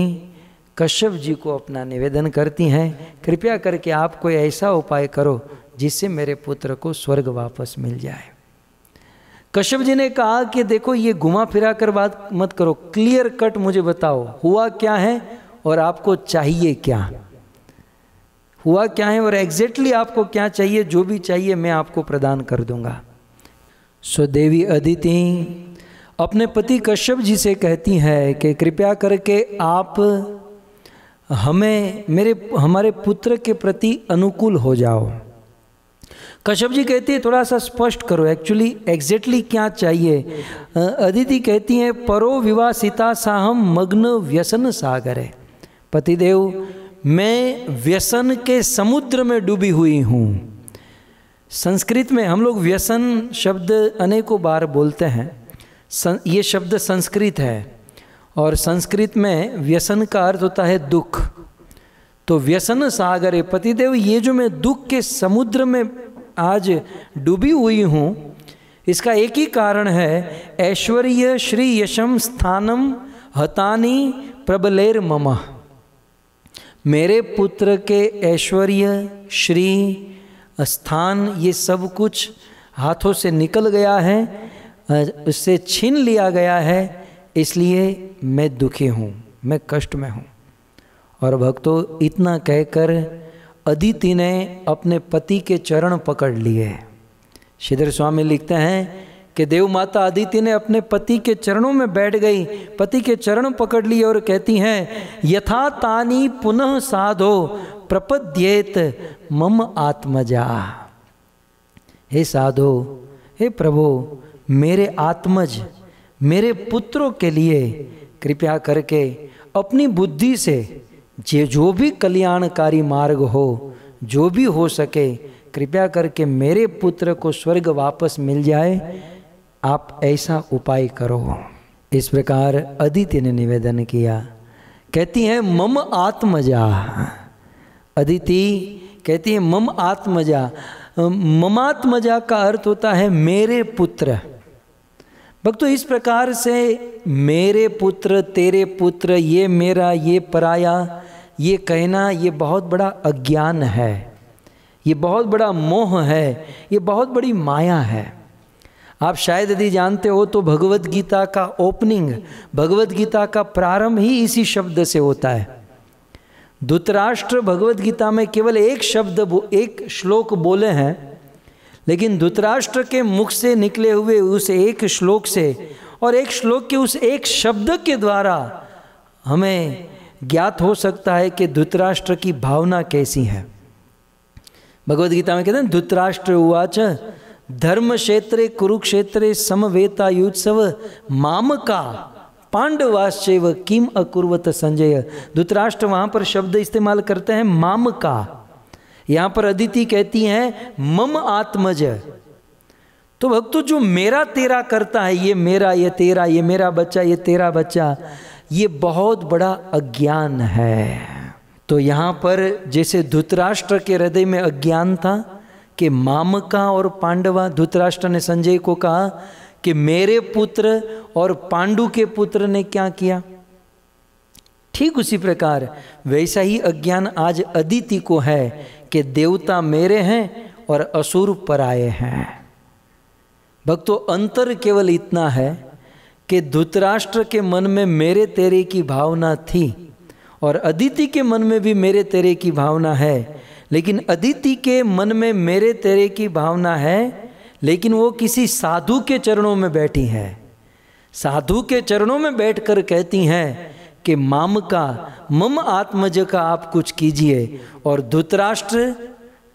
कश्यप जी को अपना निवेदन करती हैं, कृपया करके आप कोई ऐसा उपाय करो जिससे मेरे पुत्र को स्वर्ग वापस मिल जाए। कश्यप जी ने कहा कि देखो, ये घुमा फिरा कर बात मत करो, क्लियर कट मुझे बताओ हुआ क्या है और आपको चाहिए क्या, हुआ क्या है और एग्जैक्टली आपको क्या चाहिए। जो भी चाहिए मैं आपको प्रदान कर दूंगा। सो देवी अदिति अपने पति कश्यप जी से कहती है कि कृपया करके आप हमारे पुत्र के प्रति अनुकूल हो जाओ। कश्यप जी कहती है थोड़ा सा स्पष्ट करो, एक्चुअली एग्जैक्टली क्या चाहिए। अदिति कहती हैं परो विवासिता साहम मग्न व्यसन सागरे। पतिदेव, मैं व्यसन के समुद्र में डूबी हुई हूँ। संस्कृत में हम लोग व्यसन शब्द अनेकों बार बोलते हैं। ये शब्द संस्कृत है और संस्कृत में व्यसन का अर्थ होता है दुख। तो व्यसन सागर, पतिदेव ये जो मैं दुख के समुद्र में आज डूबी हुई हूँ, इसका एक ही कारण है, ऐश्वर्य श्री यशम स्थानम हतानी प्रबलेर मम। मेरे पुत्र के ऐश्वर्य श्री स्थान ये सब कुछ हाथों से निकल गया है, उससे छीन लिया गया है, इसलिए मैं दुखी हूँ, मैं कष्ट में हूँ। और भक्तों, इतना कहकर अदिति ने अपने पति के चरण पकड़ लिए। श्रीधर स्वामी लिखते हैं कि देव माता अदिति ने अपने पति के चरणों में बैठ गई, पति के चरण पकड़ लिए और कहती हैं यथा तानी पुनः साधो प्रपद्येत मम आत्मजा। हे साधो, हे प्रभु, मेरे आत्मज, मेरे पुत्रों के लिए कृपया करके अपनी बुद्धि से जो भी कल्याणकारी मार्ग हो, जो भी हो सके, कृपया करके मेरे पुत्र को स्वर्ग वापस मिल जाए, आप ऐसा उपाय करो। इस प्रकार अदिति ने निवेदन किया। कहती हैं मम आत्मजा। अदिति कहती है मम आत्मजा। ममात्मजा का अर्थ होता है मेरे पुत्र। भक्तों, इस प्रकार से मेरे पुत्र, तेरे पुत्र, ये मेरा, ये पराया, ये कहना, ये बहुत बड़ा अज्ञान है, ये बहुत बड़ा मोह है, ये बहुत बड़ी माया है। आप शायद यदि जानते हो तो भगवत गीता का ओपनिंग, भगवत गीता का प्रारंभ ही इसी शब्द से होता है। धृतराष्ट्र भगवत गीता में केवल एक शब्द, एक श्लोक बोले हैं, लेकिन धृतराष्ट्र के मुख से निकले हुए उस एक श्लोक से और एक श्लोक के उस एक शब्द के द्वारा हमें ज्ञात हो सकता है कि धृतराष्ट्र की भावना कैसी है। भगवद गीता में कहते हैं धृतराष्ट्र उवाच धर्म क्षेत्रे कुरुक्षेत्रे समवेता युत्सव मामका पांडवाश्चैव किम अकुर्वत संजय। धृतराष्ट्र वहाँ पर शब्द इस्तेमाल करते हैं मामका। यहाँ पर अदिति कहती हैं मम आत्मज। तो भक्तों, जो मेरा तेरा करता है, ये मेरा, ये तेरा, ये मेरा बच्चा, ये तेरा बच्चा, ये बहुत बड़ा अज्ञान है। तो यहाँ पर जैसे धृतराष्ट्र के हृदय में अज्ञान था कि मामका और पांडवा, धृतराष्ट्र ने संजय को कहा कि मेरे पुत्र और पांडु के पुत्र ने क्या किया, ठीक उसी प्रकार वैसा ही अज्ञान आज अदिति को है कि देवता मेरे हैं और असुर पराये हैं। भक्तों, अंतर केवल इतना है कि धृतराष्ट्र के मन में मेरे तेरे की भावना थी और अदिति के मन में भी मेरे तेरे की भावना है, लेकिन अदिति के मन में मेरे तेरे की भावना है, लेकिन वो किसी साधु के चरणों में बैठी है। साधु के चरणों में बैठकर कहती हैं कि माम का मम आत्मज का आप कुछ कीजिए। और धृतराष्ट्र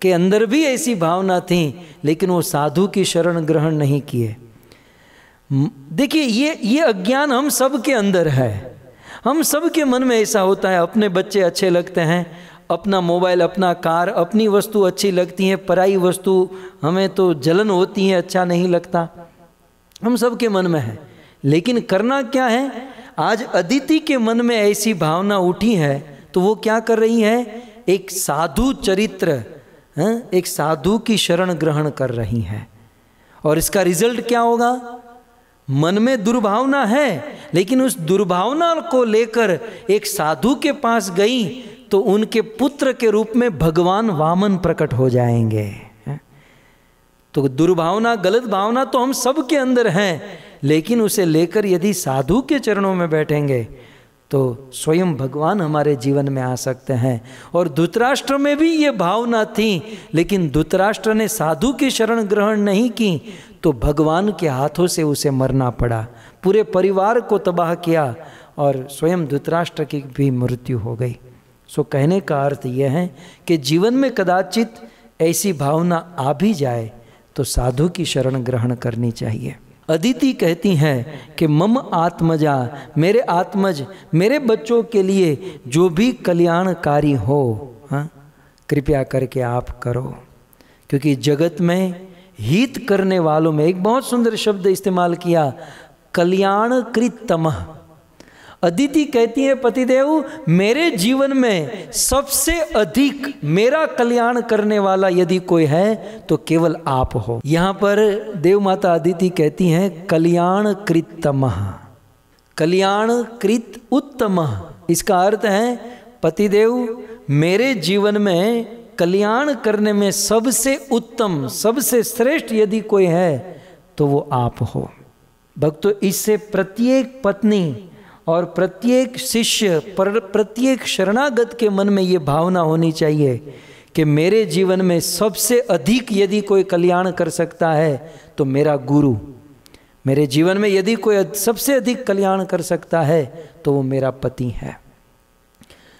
के अंदर भी ऐसी भावना थी, लेकिन वो साधु की शरण ग्रहण नहीं किए। देखिए, ये अज्ञान हम सब के अंदर है। हम सब के मन में ऐसा होता है। अपने बच्चे अच्छे लगते हैं, अपना मोबाइल, अपना कार, अपनी वस्तु अच्छी लगती है, पराई वस्तु हमें तो जलन होती है, अच्छा नहीं लगता। हम सब के मन में है। लेकिन करना क्या है, आज अदिति के मन में ऐसी भावना उठी है तो वो क्या कर रही है, एक साधु चरित्र, एक साधु की शरण ग्रहण कर रही हैं। और इसका रिजल्ट क्या होगा, मन में दुर्भावना है, लेकिन उस दुर्भावना को लेकर एक साधु के पास गई तो उनके पुत्र के रूप में भगवान वामन प्रकट हो जाएंगे। तो दुर्भावना, गलत भावना तो हम सब के अंदर हैं, लेकिन उसे लेकर यदि साधु के चरणों में बैठेंगे तो स्वयं भगवान हमारे जीवन में आ सकते हैं। और धृतराष्ट्र में भी ये भावना थी, लेकिन धृतराष्ट्र ने साधु की शरण ग्रहण नहीं की तो भगवान के हाथों से उसे मरना पड़ा, पूरे परिवार को तबाह किया और स्वयं धृतराष्ट्र की भी मृत्यु हो गई। सो कहने का अर्थ यह है कि जीवन में कदाचित ऐसी भावना आ भी जाए तो साधु की शरण ग्रहण करनी चाहिए। अदिति कहती हैं कि मम आत्मजा, मेरे आत्मज, मेरे बच्चों के लिए जो भी कल्याणकारी हो, कृपया करके आप करो। क्योंकि जगत में हित करने वालों में एक बहुत सुंदर शब्द इस्तेमाल किया, कल्याणकृतमः। अदिति कहती है, पतिदेव मेरे जीवन में सबसे अधिक मेरा कल्याण करने वाला यदि कोई है तो केवल आप हो। यहाँ पर देव माता अदिति कहती हैं कल्याणकृतमः, कल्याणकृत उत्तमः। इसका अर्थ है पतिदेव मेरे जीवन में कल्याण करने में सबसे उत्तम, सबसे श्रेष्ठ यदि कोई है तो वो आप हो। भक्तों, इससे प्रत्येक पत्नी और प्रत्येक शिष्य, प्रत्येक शरणागत के मन में ये भावना होनी चाहिए कि मेरे जीवन में सबसे अधिक यदि कोई कल्याण कर सकता है तो मेरा गुरु, मेरे जीवन में यदि कोई सबसे अधिक कल्याण कर सकता है तो वो मेरा पति है।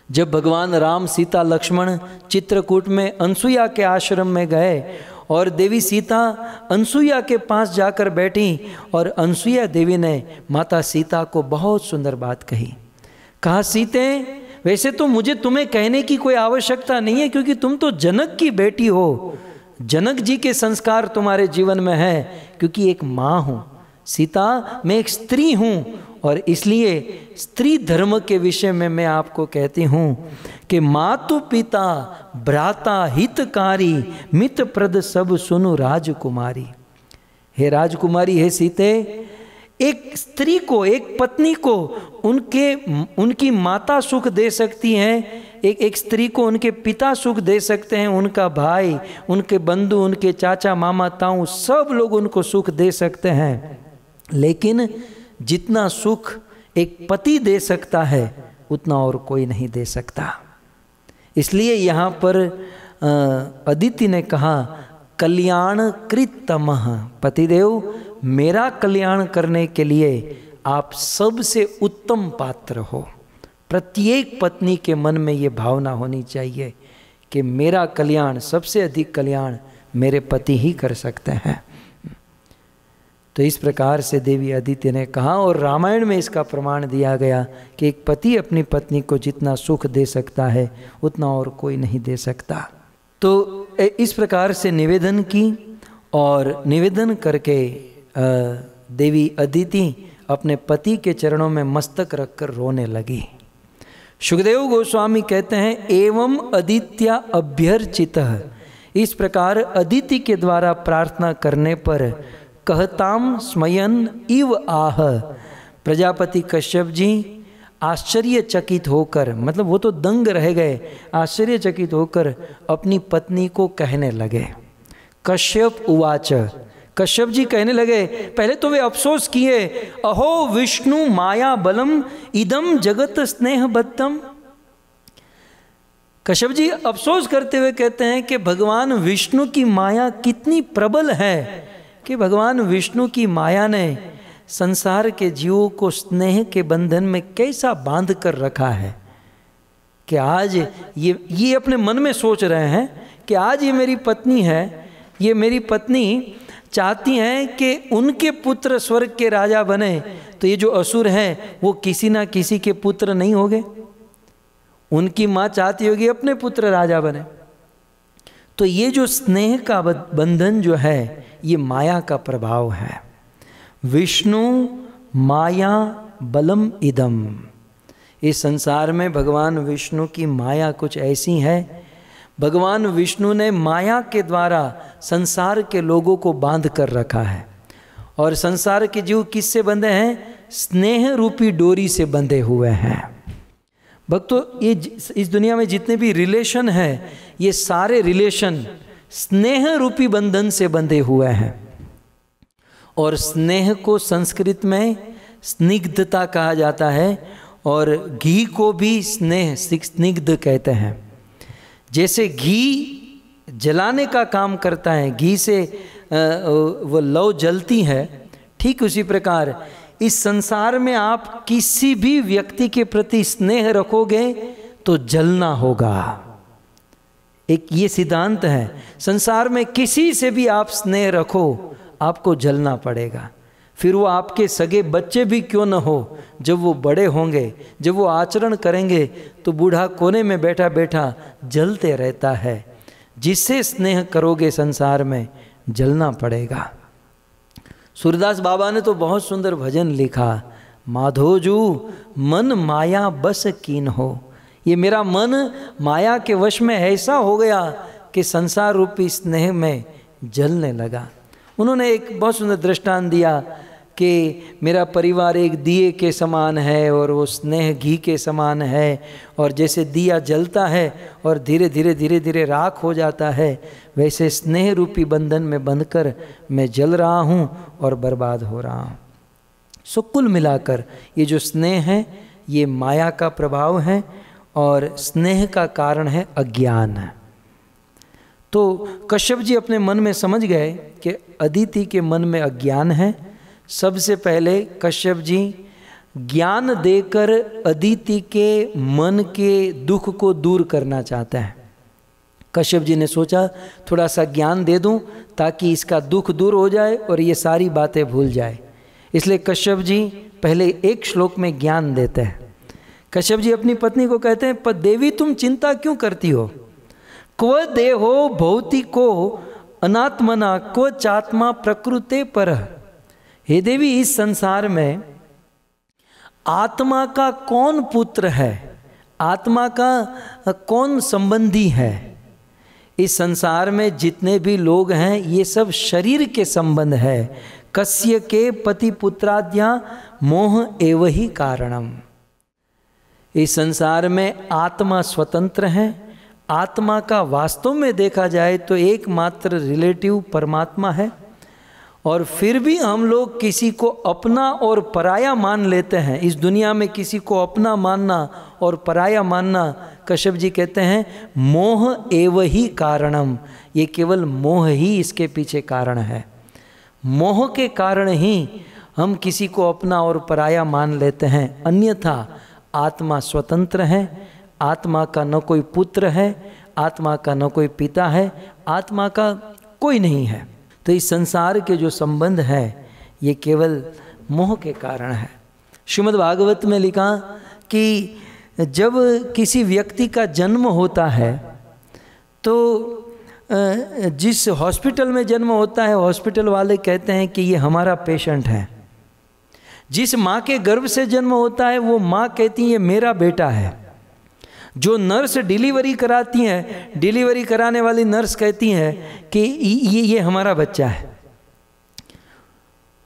जब भगवान राम, सीता, लक्ष्मण चित्रकूट में अनसुईया के आश्रम में गए और देवी सीता अनसुईया के पास जाकर बैठी और अनसुईया देवी ने माता सीता को बहुत सुंदर बात कही। कहा, सीते वैसे तो मुझे तुम्हें कहने की कोई आवश्यकता नहीं है, क्योंकि तुम तो जनक की बेटी हो, जनक जी के संस्कार तुम्हारे जीवन में है। क्योंकि एक माँ हूँ सीता, मैं एक स्त्री हूँ और इसलिए स्त्री धर्म के विषय में मैं आपको कहती हूँ कि मातु पिता भ्राता हितकारी मित प्रद सब सुनु राजकुमारी। हे राजकुमारी, हे सीते, एक स्त्री को, एक पत्नी को उनकी माता सुख दे सकती है, एक स्त्री को उनके पिता सुख दे सकते हैं, उनका भाई, उनके बंधु, उनके चाचा, मामा, ताऊ, सब लोग उनको सुख दे सकते हैं, लेकिन जितना सुख एक पति दे सकता है उतना और कोई नहीं दे सकता। इसलिए यहाँ पर अदिति ने कहा कल्याणकृतमः, पतिदेव मेरा कल्याण करने के लिए आप सबसे उत्तम पात्र हो। प्रत्येक पत्नी के मन में ये भावना होनी चाहिए कि मेरा कल्याण, सबसे अधिक कल्याण मेरे पति ही कर सकते हैं। तो इस प्रकार से देवी अदिति ने कहा, और रामायण में इसका प्रमाण दिया गया कि एक पति अपनी पत्नी को जितना सुख दे सकता है उतना और कोई नहीं दे सकता। तो इस प्रकार से निवेदन की और निवेदन करके देवी अदिति अपने पति के चरणों में मस्तक रखकर रोने लगी। सुखदेव गोस्वामी कहते हैं, एवं अदित्या अभ्यर्चितः, इस प्रकार अदिति के द्वारा प्रार्थना करने पर कहताम स्मयन इव आह, प्रजापति कश्यप जी आश्चर्यचकित होकर, मतलब वो तो दंग रह गए, आश्चर्यचकित होकर अपनी पत्नी को कहने लगे। कश्यप उवाच, कश्यप जी कहने लगे, पहले तो वे अफसोस किए, अहो विष्णु माया बलम इदम जगत स्नेह बद्धम। कश्यप जी अफसोस करते हुए कहते हैं कि भगवान विष्णु की माया कितनी प्रबल है कि भगवान विष्णु की माया ने संसार के जीवों को स्नेह के बंधन में कैसा बांध कर रखा है कि आज ये अपने मन में सोच रहे हैं कि आज ये मेरी पत्नी है, ये मेरी पत्नी चाहती हैं कि उनके पुत्र स्वर्ग के राजा बने, तो ये जो असुर हैं वो किसी ना किसी के पुत्र नहीं होंगे। उनकी माँ चाहती होगी अपने पुत्र राजा बने। तो ये जो स्नेह का बंधन जो है ये माया का प्रभाव है। विष्णु माया बलम इदम, इस संसार में भगवान विष्णु की माया कुछ ऐसी है, भगवान विष्णु ने माया के द्वारा संसार के लोगों को बांध कर रखा है। और संसार के जीव किससे बंधे हैं? स्नेह रूपी डोरी से बंधे हुए हैं। भक्तों, ये इस दुनिया में जितने भी रिलेशन हैं ये सारे रिलेशन स्नेह रूपी बंधन से बंधे हुए हैं। और स्नेह को संस्कृत में स्निग्धता कहा जाता है और घी को भी स्निग्ध कहते हैं। जैसे घी जलाने का काम करता है, घी से वो लौ जलती है, ठीक उसी प्रकार इस संसार में आप किसी भी व्यक्ति के प्रति स्नेह रखोगे तो जलना होगा। एक ये सिद्धांत है, संसार में किसी से भी आप स्नेह रखो आपको जलना पड़ेगा। फिर वो आपके सगे बच्चे भी क्यों न हो, जब वो बड़े होंगे, जब वो आचरण करेंगे तो बूढ़ा कोने में बैठा बैठा जलते रहता है। जिससे स्नेह करोगे संसार में जलना पड़ेगा। सूरदास बाबा ने तो बहुत सुंदर भजन लिखा, माधोजू मन माया बस कीन हो। ये मेरा मन माया के वश में ऐसा हो गया कि संसार रूपी स्नेह में जलने लगा। उन्होंने एक बहुत सुंदर दृष्टांत दिया कि मेरा परिवार एक दिए के समान है और वो स्नेह घी के समान है, और जैसे दिया जलता है और धीरे धीरे धीरे धीरे राख हो जाता है, वैसे स्नेह रूपी बंधन में बंधकर मैं जल रहा हूँ और बर्बाद हो रहा हूँ। सो कुल मिलाकर ये जो स्नेह है ये माया का प्रभाव है और स्नेह का कारण है अज्ञान। तो कश्यप जी अपने मन में समझ गए कि अदिति के मन में अज्ञान है। सबसे पहले कश्यप जी ज्ञान देकर अदिति के मन के दुख को दूर करना चाहते हैं। कश्यप जी ने सोचा थोड़ा सा ज्ञान दे दूं ताकि इसका दुख दूर हो जाए और ये सारी बातें भूल जाए। इसलिए कश्यप जी पहले एक श्लोक में ज्ञान देते हैं। कश्यप जी अपनी पत्नी को कहते हैं, पर देवी तुम चिंता क्यों करती हो? क्व देहो भौतिको अनात्मना क्व चात्मा प्रकृते पर। हे देवी, इस संसार में आत्मा का कौन पुत्र है, आत्मा का कौन संबंधी है? इस संसार में जितने भी लोग हैं ये सब शरीर के संबंध है। कस्य के पति पुत्राद्या मोह एव ही कारणम। इस संसार में आत्मा स्वतंत्र है। आत्मा का वास्तव में देखा जाए तो एकमात्र रिलेटिव परमात्मा है, और फिर भी हम लोग किसी को अपना और पराया मान लेते हैं। इस दुनिया में किसी को अपना मानना और पराया मानना, कश्यप जी कहते हैं, मोह एव ही कारणम। ये केवल मोह ही इसके पीछे कारण है। मोह के कारण ही हम किसी को अपना और पराया मान लेते हैं, अन्यथा आत्मा स्वतंत्र है। आत्मा का न कोई पुत्र है, आत्मा का न कोई पिता है, आत्मा का कोई नहीं है। तो इस संसार के जो संबंध है ये केवल मोह के कारण है। श्रीमद् भागवत में लिखा कि जब किसी व्यक्ति का जन्म होता है तो जिस हॉस्पिटल में जन्म होता है हॉस्पिटल वाले कहते हैं कि ये हमारा पेशेंट है। जिस माँ के गर्भ से जन्म होता है वो माँ कहती है ये मेरा बेटा है। जो नर्स डिलीवरी कराती हैं, डिलीवरी कराने वाली नर्स कहती हैं कि ये हमारा बच्चा है।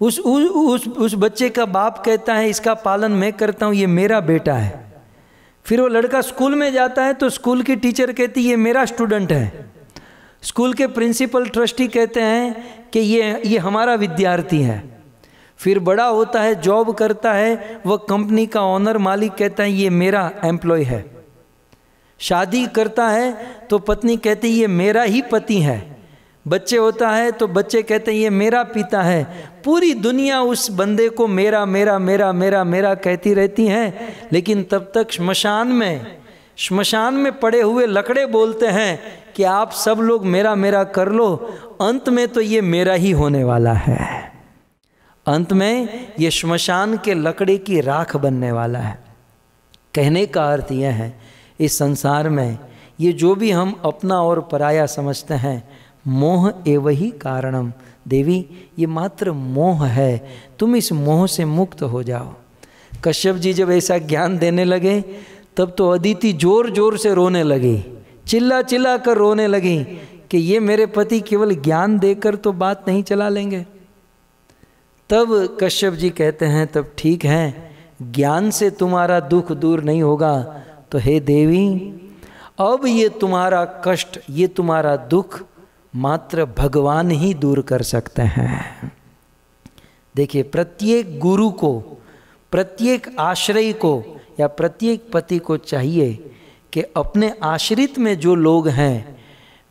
उस बच्चे का बाप कहता है इसका पालन मैं करता हूँ, ये मेरा बेटा है। फिर वो लड़का स्कूल में जाता है तो स्कूल की टीचर कहती ये मेरा स्टूडेंट है। स्कूल के प्रिंसिपल ट्रस्टी कहते हैं कि ये हमारा विद्यार्थी है। फिर बड़ा होता है, जॉब करता है, वह कंपनी का ऑनर मालिक कहता है ये मेरा एम्प्लॉय है। शादी करता है तो पत्नी कहती ये मेरा ही पति है। बच्चे होता है तो बच्चे कहते हैं ये मेरा पिता है। पूरी दुनिया उस बंदे को मेरा मेरा मेरा मेरा मेरा कहती रहती है, लेकिन तब तक श्मशान में पड़े हुए लकड़े बोलते हैं कि आप सब लोग मेरा मेरा कर लो, अंत में तो ये मेरा ही होने वाला है। अंत में ये श्मशान के लकड़े की राख बनने वाला है। कहने का अर्थ यह है, इस संसार में ये जो भी हम अपना और पराया समझते हैं, मोह एवही कारणम, देवी ये मात्र मोह है, तुम इस मोह से मुक्त हो जाओ। कश्यप जी जब ऐसा ज्ञान देने लगे तब तो अदिति जोर जोर से रोने लगी, चिल्ला चिल्ला कर रोने लगी कि ये मेरे पति केवल ज्ञान देकर तो बात नहीं चला लेंगे। तब कश्यप जी कहते हैं तब ठीक है, ज्ञान से तुम्हारा दुख दूर नहीं होगा तो हे देवी अब ये तुम्हारा कष्ट, ये तुम्हारा दुख मात्र भगवान ही दूर कर सकते हैं। देखिए, प्रत्येक गुरु को, प्रत्येक आश्रय को या प्रत्येक पति को चाहिए कि अपने आश्रित में जो लोग हैं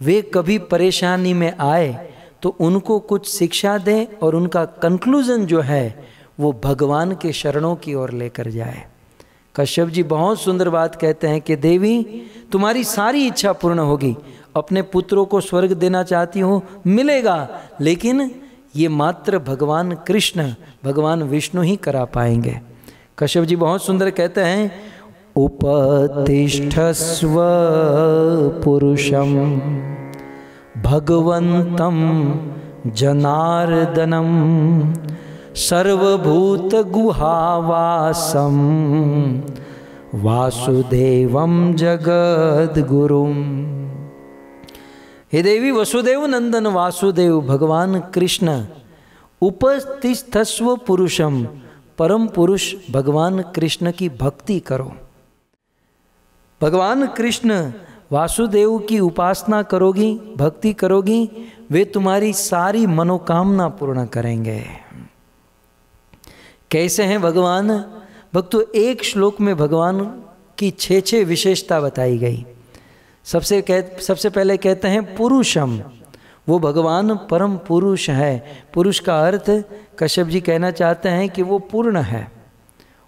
वे कभी परेशानी में आए तो उनको कुछ शिक्षा दें और उनका कंक्लूजन जो है वो भगवान के शरणों की ओर लेकर जाए। कश्यप जी बहुत सुंदर बात कहते हैं कि देवी तुम्हारी सारी इच्छा पूर्ण होगी, अपने पुत्रों को स्वर्ग देना चाहती हो मिलेगा, लेकिन ये मात्र भगवान कृष्ण, भगवान विष्णु ही करा पाएंगे। कश्यप जी बहुत सुंदर कहते हैं, उपतिष्ठस्व पुरुषम भगवंतम जनार्दनम सर्वभूत गुहावासम वासुदेवम जगद्गुरुम। हे देवी, वसुदेव नंदन वासुदेव भगवान कृष्ण, उपतिष्ठस्व पुरुषम, परम पुरुष भगवान कृष्ण की भक्ति करो। भगवान कृष्ण वासुदेव की उपासना करोगी, भक्ति करोगी, वे तुम्हारी सारी मनोकामना पूर्ण करेंगे। कैसे हैं भगवान? भक्तों, एक श्लोक में भगवान की 6 विशेषता बताई गई। सबसे पहले कहते हैं पुरुषम, वो भगवान परम पुरुष है। पुरुष का अर्थ कश्यप जी कहना चाहते हैं कि वो पूर्ण है,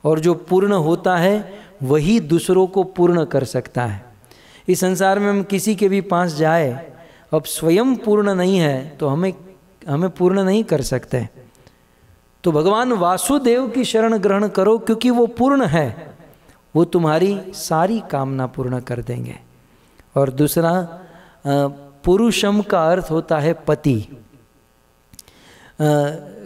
और जो पूर्ण होता है वही दूसरों को पूर्ण कर सकता है। इस संसार में हम किसी के भी पास जाए, अब स्वयं पूर्ण नहीं है तो हमें पूर्ण नहीं कर सकते। तो भगवान वासुदेव की शरण ग्रहण करो, क्योंकि वो पूर्ण है, वो तुम्हारी सारी कामना पूर्ण कर देंगे। और दूसरा, पुरुषम का अर्थ होता है पति।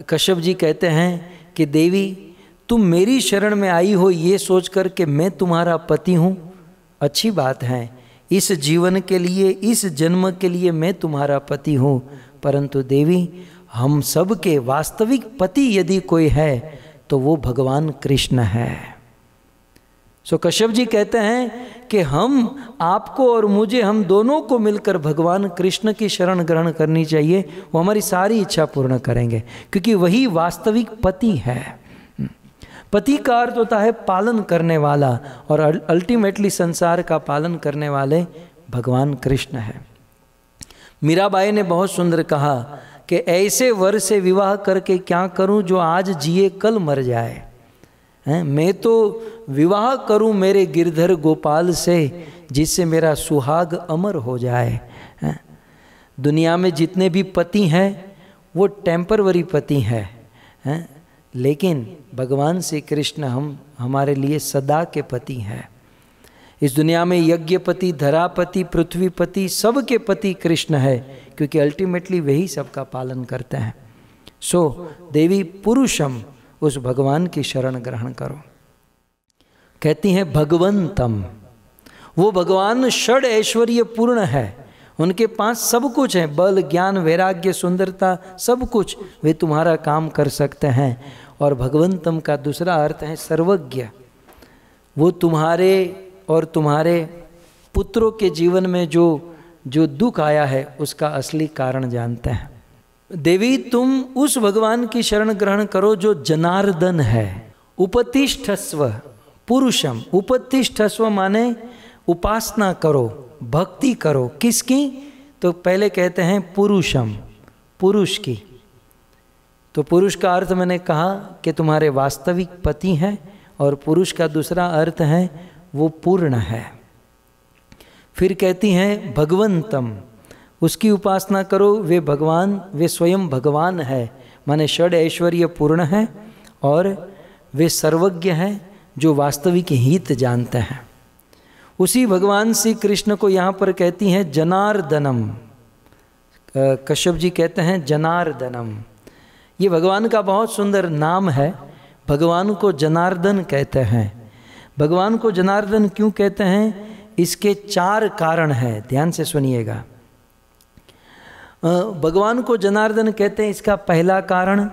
कश्यप जी कहते हैं कि देवी तुम मेरी शरण में आई हो ये सोचकर कि मैं तुम्हारा पति हूँ, अच्छी बात है, इस जीवन के लिए, इस जन्म के लिए मैं तुम्हारा पति हूँ, परंतु देवी हम सब के वास्तविक पति यदि कोई है तो वो भगवान कृष्ण है। सो कश्यप जी कहते हैं कि हम आपको और मुझे, हम दोनों को मिलकर भगवान कृष्ण की शरण ग्रहण करनी चाहिए, वो हमारी सारी इच्छा पूर्ण करेंगे, क्योंकि वही वास्तविक पति है। पति का अर्थ होता है पालन करने वाला, और अल्टीमेटली संसार का पालन करने वाले भगवान कृष्ण है। मीराबाई ने बहुत सुंदर कहा कि ऐसे वर से विवाह करके क्या करूं जो आज जिए कल मर जाए। मैं तो विवाह करूं मेरे गिरधर गोपाल से, जिससे मेरा सुहाग अमर हो जाए। दुनिया में जितने भी पति हैं वो टेम्परवरी पति हैं, लेकिन भगवान श्री कृष्ण हमारे लिए सदा के पति हैं। इस दुनिया में यज्ञपति, धरापति, पृथ्वीपति, सबके पति कृष्ण है, क्योंकि अल्टीमेटली वही सबका पालन करते हैं। सो देवी पुरुषम, उस भगवान की शरण ग्रहण करो। कहती हैं भगवंतम, वो भगवान षड ऐश्वर्य पूर्ण है, उनके पास सब कुछ है, बल, ज्ञान, वैराग्य, सुंदरता, सब कुछ, वे तुम्हारा काम कर सकते हैं। और भगवंतम का दूसरा अर्थ है सर्वज्ञ। वो तुम्हारे और तुम्हारे पुत्रों के जीवन में जो दुख आया है उसका असली कारण जानते हैं। देवी तुम उस भगवान की शरण ग्रहण करो जो जनार्दन है। उपतिष्ठस्व पुरुषम, उपतिष्ठस्व माने उपासना करो, भक्ति करो। किसकी? तो पहले कहते हैं पुरुषम, पुरुष की। तो पुरुष का अर्थ मैंने कहा कि तुम्हारे वास्तविक पति हैं, और पुरुष का दूसरा अर्थ है वो पूर्ण है। फिर कहती हैं भगवंतम, उसकी उपासना करो, वे भगवान, वे स्वयं भगवान है, माने षड ऐश्वर्य पूर्ण है और वे सर्वज्ञ हैं जो वास्तविक हित जानते हैं। उसी भगवान श्री कृष्ण को यहाँ पर कहती हैं जनार्दनम। कश्यप जी कहते हैं जनार्दनम, ये भगवान का बहुत सुंदर नाम है। भगवान को जनार्दन कहते हैं। भगवान को जनार्दन क्यों कहते हैं? इसके 4 कारण हैं, ध्यान से सुनिएगा। भगवान को जनार्दन कहते हैं, इसका पहला कारण,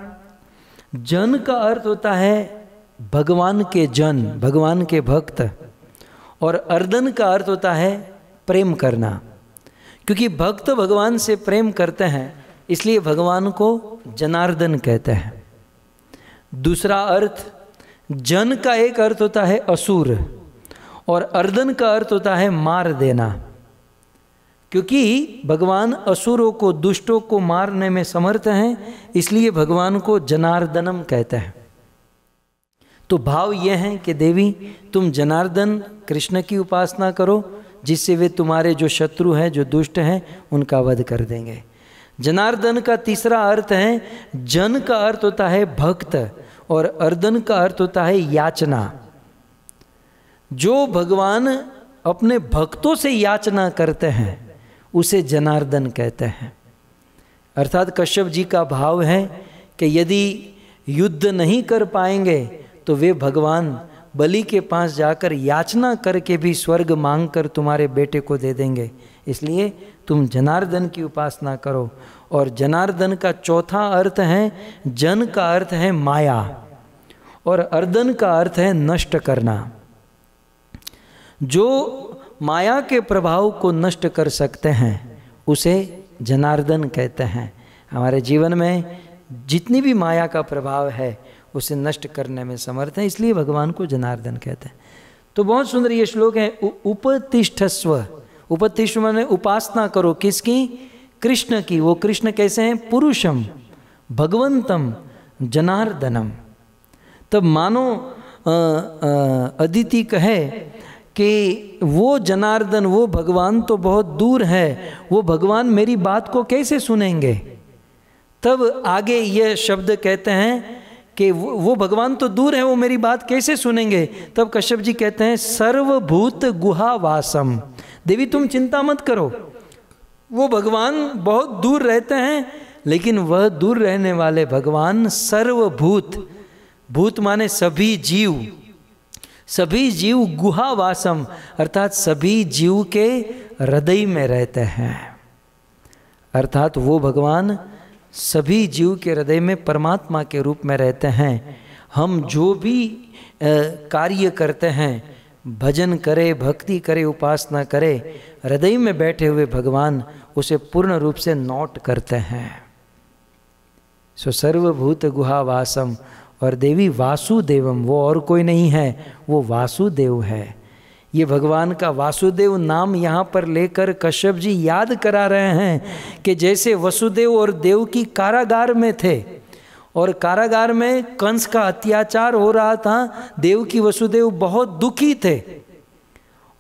जन का अर्थ होता है भगवान के जन, भगवान के भक्त, और अर्दन का अर्थ होता है प्रेम करना। क्योंकि भक्त भगवान से प्रेम करते हैं, इसलिए भगवान को जनार्दन कहते हैं। दूसरा अर्थ, जन का एक अर्थ होता है असुर, और अर्दन का अर्थ होता है मार देना। क्योंकि भगवान असुरों को, दुष्टों को मारने में समर्थ हैं, इसलिए भगवान को जनार्दनम कहते हैं। तो भाव यह है कि देवी तुम जनार्दन कृष्ण की उपासना करो, जिससे वे तुम्हारे जो शत्रु हैं, जो दुष्ट हैं, उनका वध कर देंगे। जनार्दन का तीसरा अर्थ है, जन का अर्थ होता है भक्त, और अर्दन का अर्थ होता है याचना। जो भगवान अपने भक्तों से याचना करते हैं उसे जनार्दन कहते हैं। अर्थात कश्यप जी का भाव है कि यदि युद्ध नहीं कर पाएंगे तो वे भगवान बलि के पास जाकर याचना करके भी स्वर्ग मांगकर तुम्हारे बेटे को दे देंगे। इसलिए तुम जनार्दन की उपासना करो। और जनार्दन का चौथा अर्थ है, जन का अर्थ है माया, और अर्दन का अर्थ है नष्ट करना। जो माया के प्रभाव को नष्ट कर सकते हैं उसे जनार्दन कहते हैं। हमारे जीवन में जितनी भी माया का प्रभाव है उसे नष्ट करने में समर्थ है, इसलिए भगवान को जनार्दन कहते हैं। तो बहुत सुंदर ये श्लोक है। उपतिष्ठस्व, उपतिष्ठ माने उपासना करो। किसकी? कृष्ण की। वो कृष्ण कैसे हैं? पुरुषम, भगवंतम, जनार्दनम। तब मानो अदिति कहे कि वो जनार्दन, वो भगवान तो बहुत दूर है, वो भगवान मेरी बात को कैसे सुनेंगे? तब आगे ये शब्द कहते हैं कि वो भगवान तो दूर है, वो मेरी बात कैसे सुनेंगे? तब कश्यप जी कहते हैं सर्वभूत गुहा वासम। देवी तुम चिंता मत करो, वो भगवान बहुत दूर रहते हैं, लेकिन वह दूर रहने वाले भगवान सर्वभूत, भूत माने सभी जीव, सभी जीव गुहा वासम, अर्थात सभी जीव के हृदय में रहते हैं। अर्थात वो भगवान सभी जीव के हृदय में परमात्मा के रूप में रहते हैं। हम जो भी कार्य करते हैं, भजन करे, भक्ति करे, उपासना करे, हृदय में बैठे हुए भगवान उसे पूर्ण रूप से नोट करते हैं। सो सर्वभूत गुहा वासम। और देवी वासुदेवम, वो और कोई नहीं है, वो वासुदेव है। ये भगवान का वासुदेव नाम यहाँ पर लेकर कश्यप जी याद करा रहे हैं कि जैसे वसुदेव और देवकी कारागार में थे, और कारागार में कंस का अत्याचार हो रहा था, देवकी वसुदेव बहुत दुखी थे,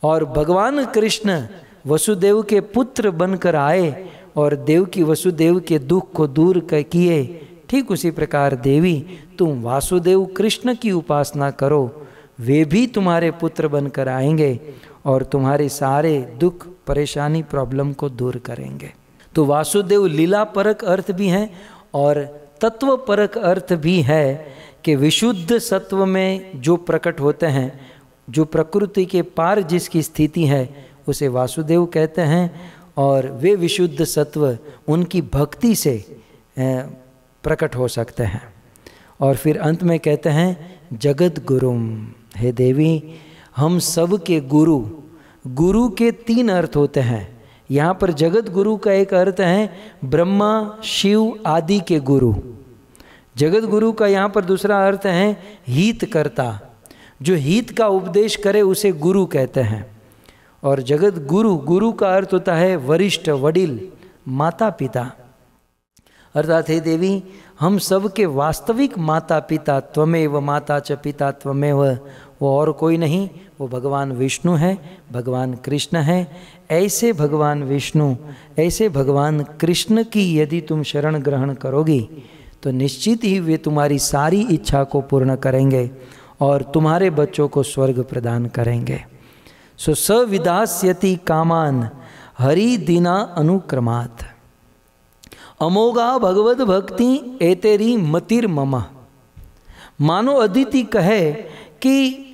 और भगवान कृष्ण वसुदेव के पुत्र बनकर आए और देवकी वसुदेव के दुख को दूर किए। ठीक उसी प्रकार देवी तुम वासुदेव कृष्ण की उपासना करो, वे भी तुम्हारे पुत्र बनकर आएंगे और तुम्हारे सारे दुख, परेशानी, प्रॉब्लम को दूर करेंगे। तो वासुदेव लीला परक अर्थ भी है और तत्व परक अर्थ भी है कि विशुद्ध सत्व में जो प्रकट होते हैं, जो प्रकृति के पार जिसकी स्थिति है, उसे वासुदेव कहते हैं। और वे विशुद्ध सत्व उनकी भक्ति से प्रकट हो सकते हैं। और फिर अंत में कहते हैं जगत गुरुम, हे देवी हम सब के गुरु। गुरु के 3 अर्थ होते हैं। यहाँ पर जगत गुरु का एक अर्थ है ब्रह्मा शिव आदि के गुरु। जगत गुरु का यहाँ पर दूसरा अर्थ है हित करता, जो हित का उपदेश करे उसे गुरु कहते हैं। और जगत गुरु, गुरु का अर्थ होता है वरिष्ठ, वडिल, माता पिता। अर्थात हे देवी हम सब के वास्तविक माता पिता त्वमेव माता च पिता त्वमेव, वो और कोई नहीं, वो भगवान विष्णु है, भगवान कृष्ण है। ऐसे भगवान विष्णु, ऐसे भगवान कृष्ण की यदि तुम शरण ग्रहण करोगी तो निश्चित ही वे तुम्हारी सारी इच्छा को पूर्ण करेंगे और तुम्हारे बच्चों को स्वर्ग प्रदान करेंगे। सो सविदास्यति कामान हरि दीना अनुक्रमात्, अमोघा भगवत भक्ति एतेरी मतिर मम। मानो अदिति कहे कि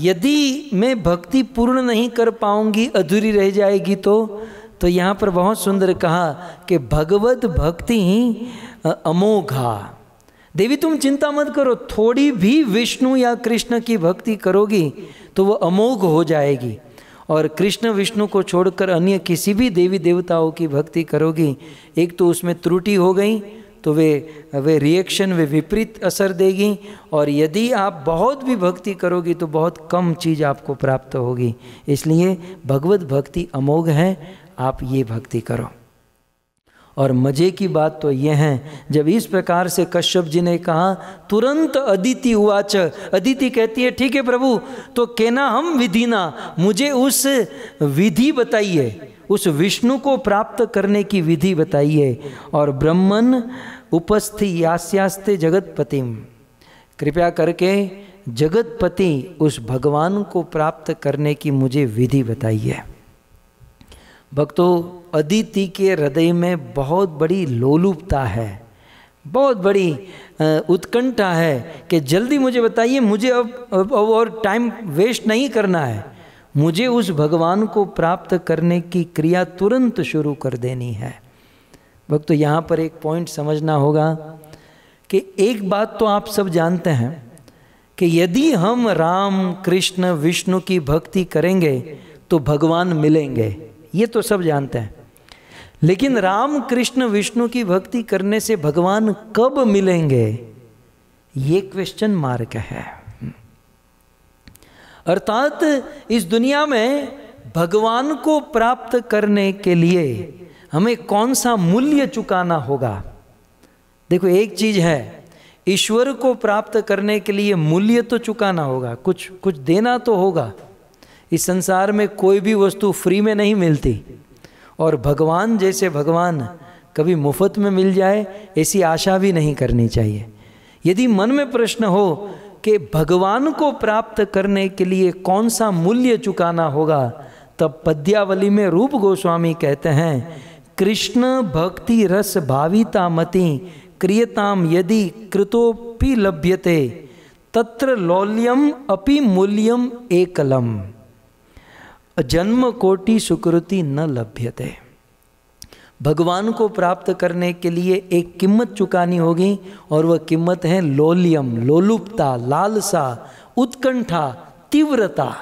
यदि मैं भक्ति पूर्ण नहीं कर पाऊंगी, अधूरी रह जाएगी, तो यहाँ पर बहुत सुंदर कहा कि भगवत भक्ति अमोघा। देवी तुम चिंता मत करो, थोड़ी भी विष्णु या कृष्ण की भक्ति करोगी तो वो अमोघ हो जाएगी। और कृष्ण विष्णु को छोड़कर अन्य किसी भी देवी देवताओं की भक्ति करोगी, एक तो उसमें त्रुटि हो गई तो वे रिएक्शन, वे विपरीत असर देगी। और यदि आप बहुत भी भक्ति करोगी तो बहुत कम चीज़ आपको प्राप्त होगी। इसलिए भगवत भक्ति अमोघ है, आप ये भक्ति करो। और मज़े की बात तो यह है, जब इस प्रकार से कश्यप जी ने कहा तुरंत अदिति उवाच, अदिति कहती है ठीक है प्रभु, तो केना हम विधिना, मुझे उस विधि बताइए, उस विष्णु को प्राप्त करने की विधि बताइए। और ब्रह्मन उपस्थि यास्यास्ते जगतपतिम, कृपया करके जगतपति उस भगवान को प्राप्त करने की मुझे विधि बताइए। भक्तों, अदिति के हृदय में बहुत बड़ी लोलुपता है, बहुत बड़ी उत्कंठा है कि जल्दी मुझे बताइए, मुझे अब और टाइम वेस्ट नहीं करना है, मुझे उस भगवान को प्राप्त करने की क्रिया तुरंत शुरू कर देनी है। भक्तों, यहाँ पर एक पॉइंट समझना होगा कि एक बात तो आप सब जानते हैं कि यदि हम राम कृष्ण विष्णु की भक्ति करेंगे तो भगवान मिलेंगे, ये तो सब जानते हैं। लेकिन राम कृष्ण विष्णु की भक्ति करने से भगवान कब मिलेंगे, ये क्वेश्चन मार्क है। अर्थात इस दुनिया में भगवान को प्राप्त करने के लिए हमें कौन सा मूल्य चुकाना होगा। देखो, एक चीज है, ईश्वर को प्राप्त करने के लिए मूल्य तो चुकाना होगा, कुछ देना तो होगा। इस संसार में कोई भी वस्तु फ्री में नहीं मिलती, और भगवान जैसे भगवान कभी मुफ्त में मिल जाए ऐसी आशा भी नहीं करनी चाहिए। यदि मन में प्रश्न हो कि भगवान को प्राप्त करने के लिए कौन सा मूल्य चुकाना होगा, तब पद्यावली में रूप गोस्वामी कहते हैं, कृष्ण भक्ति रस भाविता मति क्रियताम यदि कृतोपि लभ्यते तत्र लौल्यम अपि मूल्यम एकलम जन्म कोटि सुकृति न लभ्यते। भगवान को प्राप्त करने के लिए एक कीमत चुकानी होगी, और वह कीमत है लोल्यम, लोलुपता, लालसा, उत्कंठा, तीव्रता।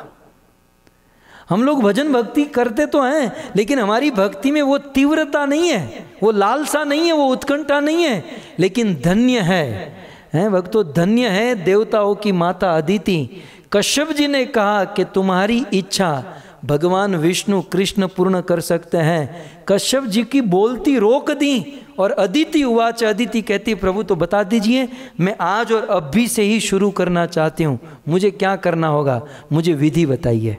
हम लोग भजन भक्ति करते तो हैं, लेकिन हमारी भक्ति में वो तीव्रता नहीं है, वो लालसा नहीं है, वो उत्कंठा नहीं है। लेकिन धन्य है भक्तों, धन्य है देवताओं की माता अदिति। कश्यप जी ने कहा कि तुम्हारी इच्छा भगवान विष्णु कृष्ण पूर्ण कर सकते हैं। कश्यप जी की बोलती रोक दी, और अदिति उवाच, अदिति कहती प्रभु तो बता दीजिए, मैं आज और अभी से ही शुरू करना चाहती हूँ, मुझे क्या करना होगा, मुझे विधि बताइए,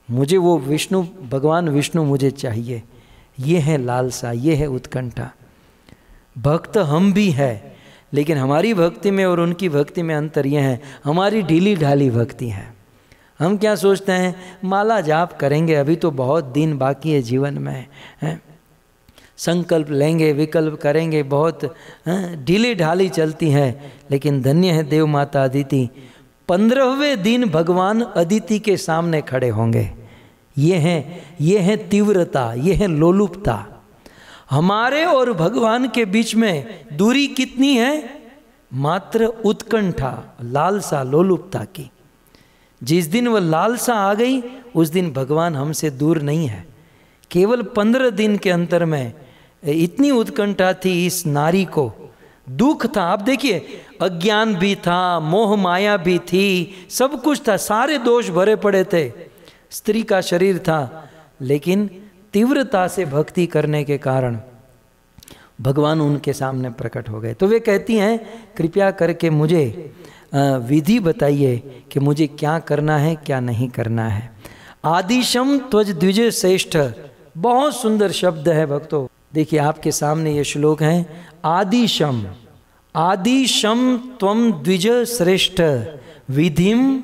मुझे वो विष्णु, भगवान विष्णु मुझे चाहिए। ये है लालसा, ये है उत्कंठा। भक्त हम भी है, लेकिन हमारी भक्ति में और उनकी भक्ति में अंतर यह है, हमारी ढीली ढाली भक्ति है। हम क्या सोचते हैं, माला जाप करेंगे, अभी तो बहुत दिन बाकी है जीवन में, है? संकल्प लेंगे, विकल्प करेंगे, बहुत ढीली ढाली चलती है। लेकिन धन्य है देव माता अदिति, 15वें दिन भगवान अदिति के सामने खड़े होंगे। ये है तीव्रता, ये है लोलुपता। हमारे और भगवान के बीच में दूरी कितनी है? मात्र उत्कंठा, लालसा, लोलुपता की। जिस दिन वह लालसा आ गई उस दिन भगवान हमसे दूर नहीं है। केवल 15 दिन के अंतर में इतनी उत्कंठा थी इस नारी को, दुख था। आप देखिए, अज्ञान भी था, मोह माया भी थी, सब कुछ था, सारे दोष भरे पड़े थे। स्त्री का शरीर था, लेकिन तीव्रता से भक्ति करने के कारण भगवान उनके सामने प्रकट हो गए। तो वे कहती हैं, कृपया करके मुझे विधि बताइए कि मुझे क्या करना है, क्या नहीं करना है। आदिशम त्वज द्विज श्रेष्ठ, बहुत सुंदर शब्द है भक्तों। देखिए आपके सामने ये श्लोक हैं। आदिशम, आदिशम त्वम द्विज श्रेष्ठ, विधिम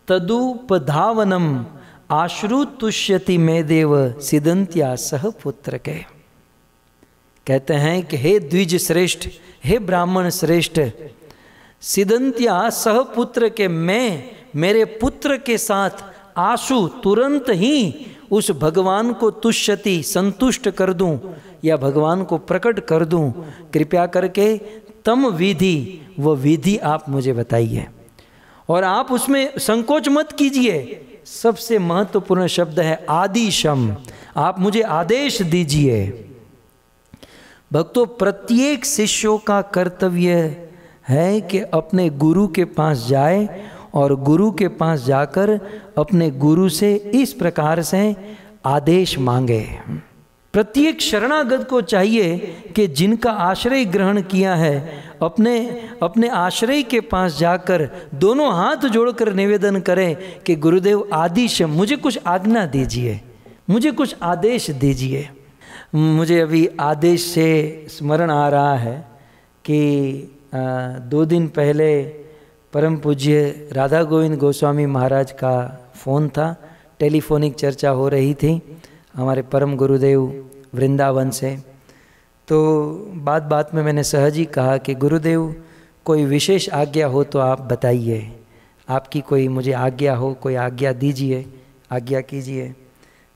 तदुपधावनम, आश्रु तुष्यति मे देव, सिदंत्या सह पुत्र के। कहते हैं कि हे द्विज श्रेष्ठ, हे ब्राह्मण श्रेष्ठ, सिदंत्या सह पुत्र के, मैं मेरे पुत्र के साथ आशु तुरंत ही उस भगवान को तुष्यति, संतुष्ट कर दूं या भगवान को प्रकट कर दूं। कृपया करके तम विधि, वो विधि आप मुझे बताइए और आप उसमें संकोच मत कीजिए। सबसे महत्वपूर्ण शब्द है आदिशम, आप मुझे आदेश दीजिए। भक्तों, प्रत्येक शिष्यों का कर्तव्य है कि अपने गुरु के पास जाए और गुरु के पास जाकर अपने गुरु से इस प्रकार से आदेश मांगे। प्रत्येक शरणागत को चाहिए कि जिनका आश्रय ग्रहण किया है, अपने आश्रय के पास जाकर दोनों हाथ जोड़कर निवेदन करें कि गुरुदेव आदेश, मुझे कुछ आज्ञा दीजिए, मुझे कुछ आदेश दीजिए। मुझे अभी आदेश से स्मरण आ रहा है कि 2 दिन पहले परम पूज्य राधा गोविंद गोस्वामी महाराज का फ़ोन था, टेलीफोनिक चर्चा हो रही थी हमारे परम गुरुदेव वृंदावन से। तो बात में मैंने सहज ही कहा कि गुरुदेव कोई विशेष आज्ञा हो तो आप बताइए, आपकी कोई मुझे आज्ञा हो, कोई आज्ञा दीजिए, आज्ञा कीजिए।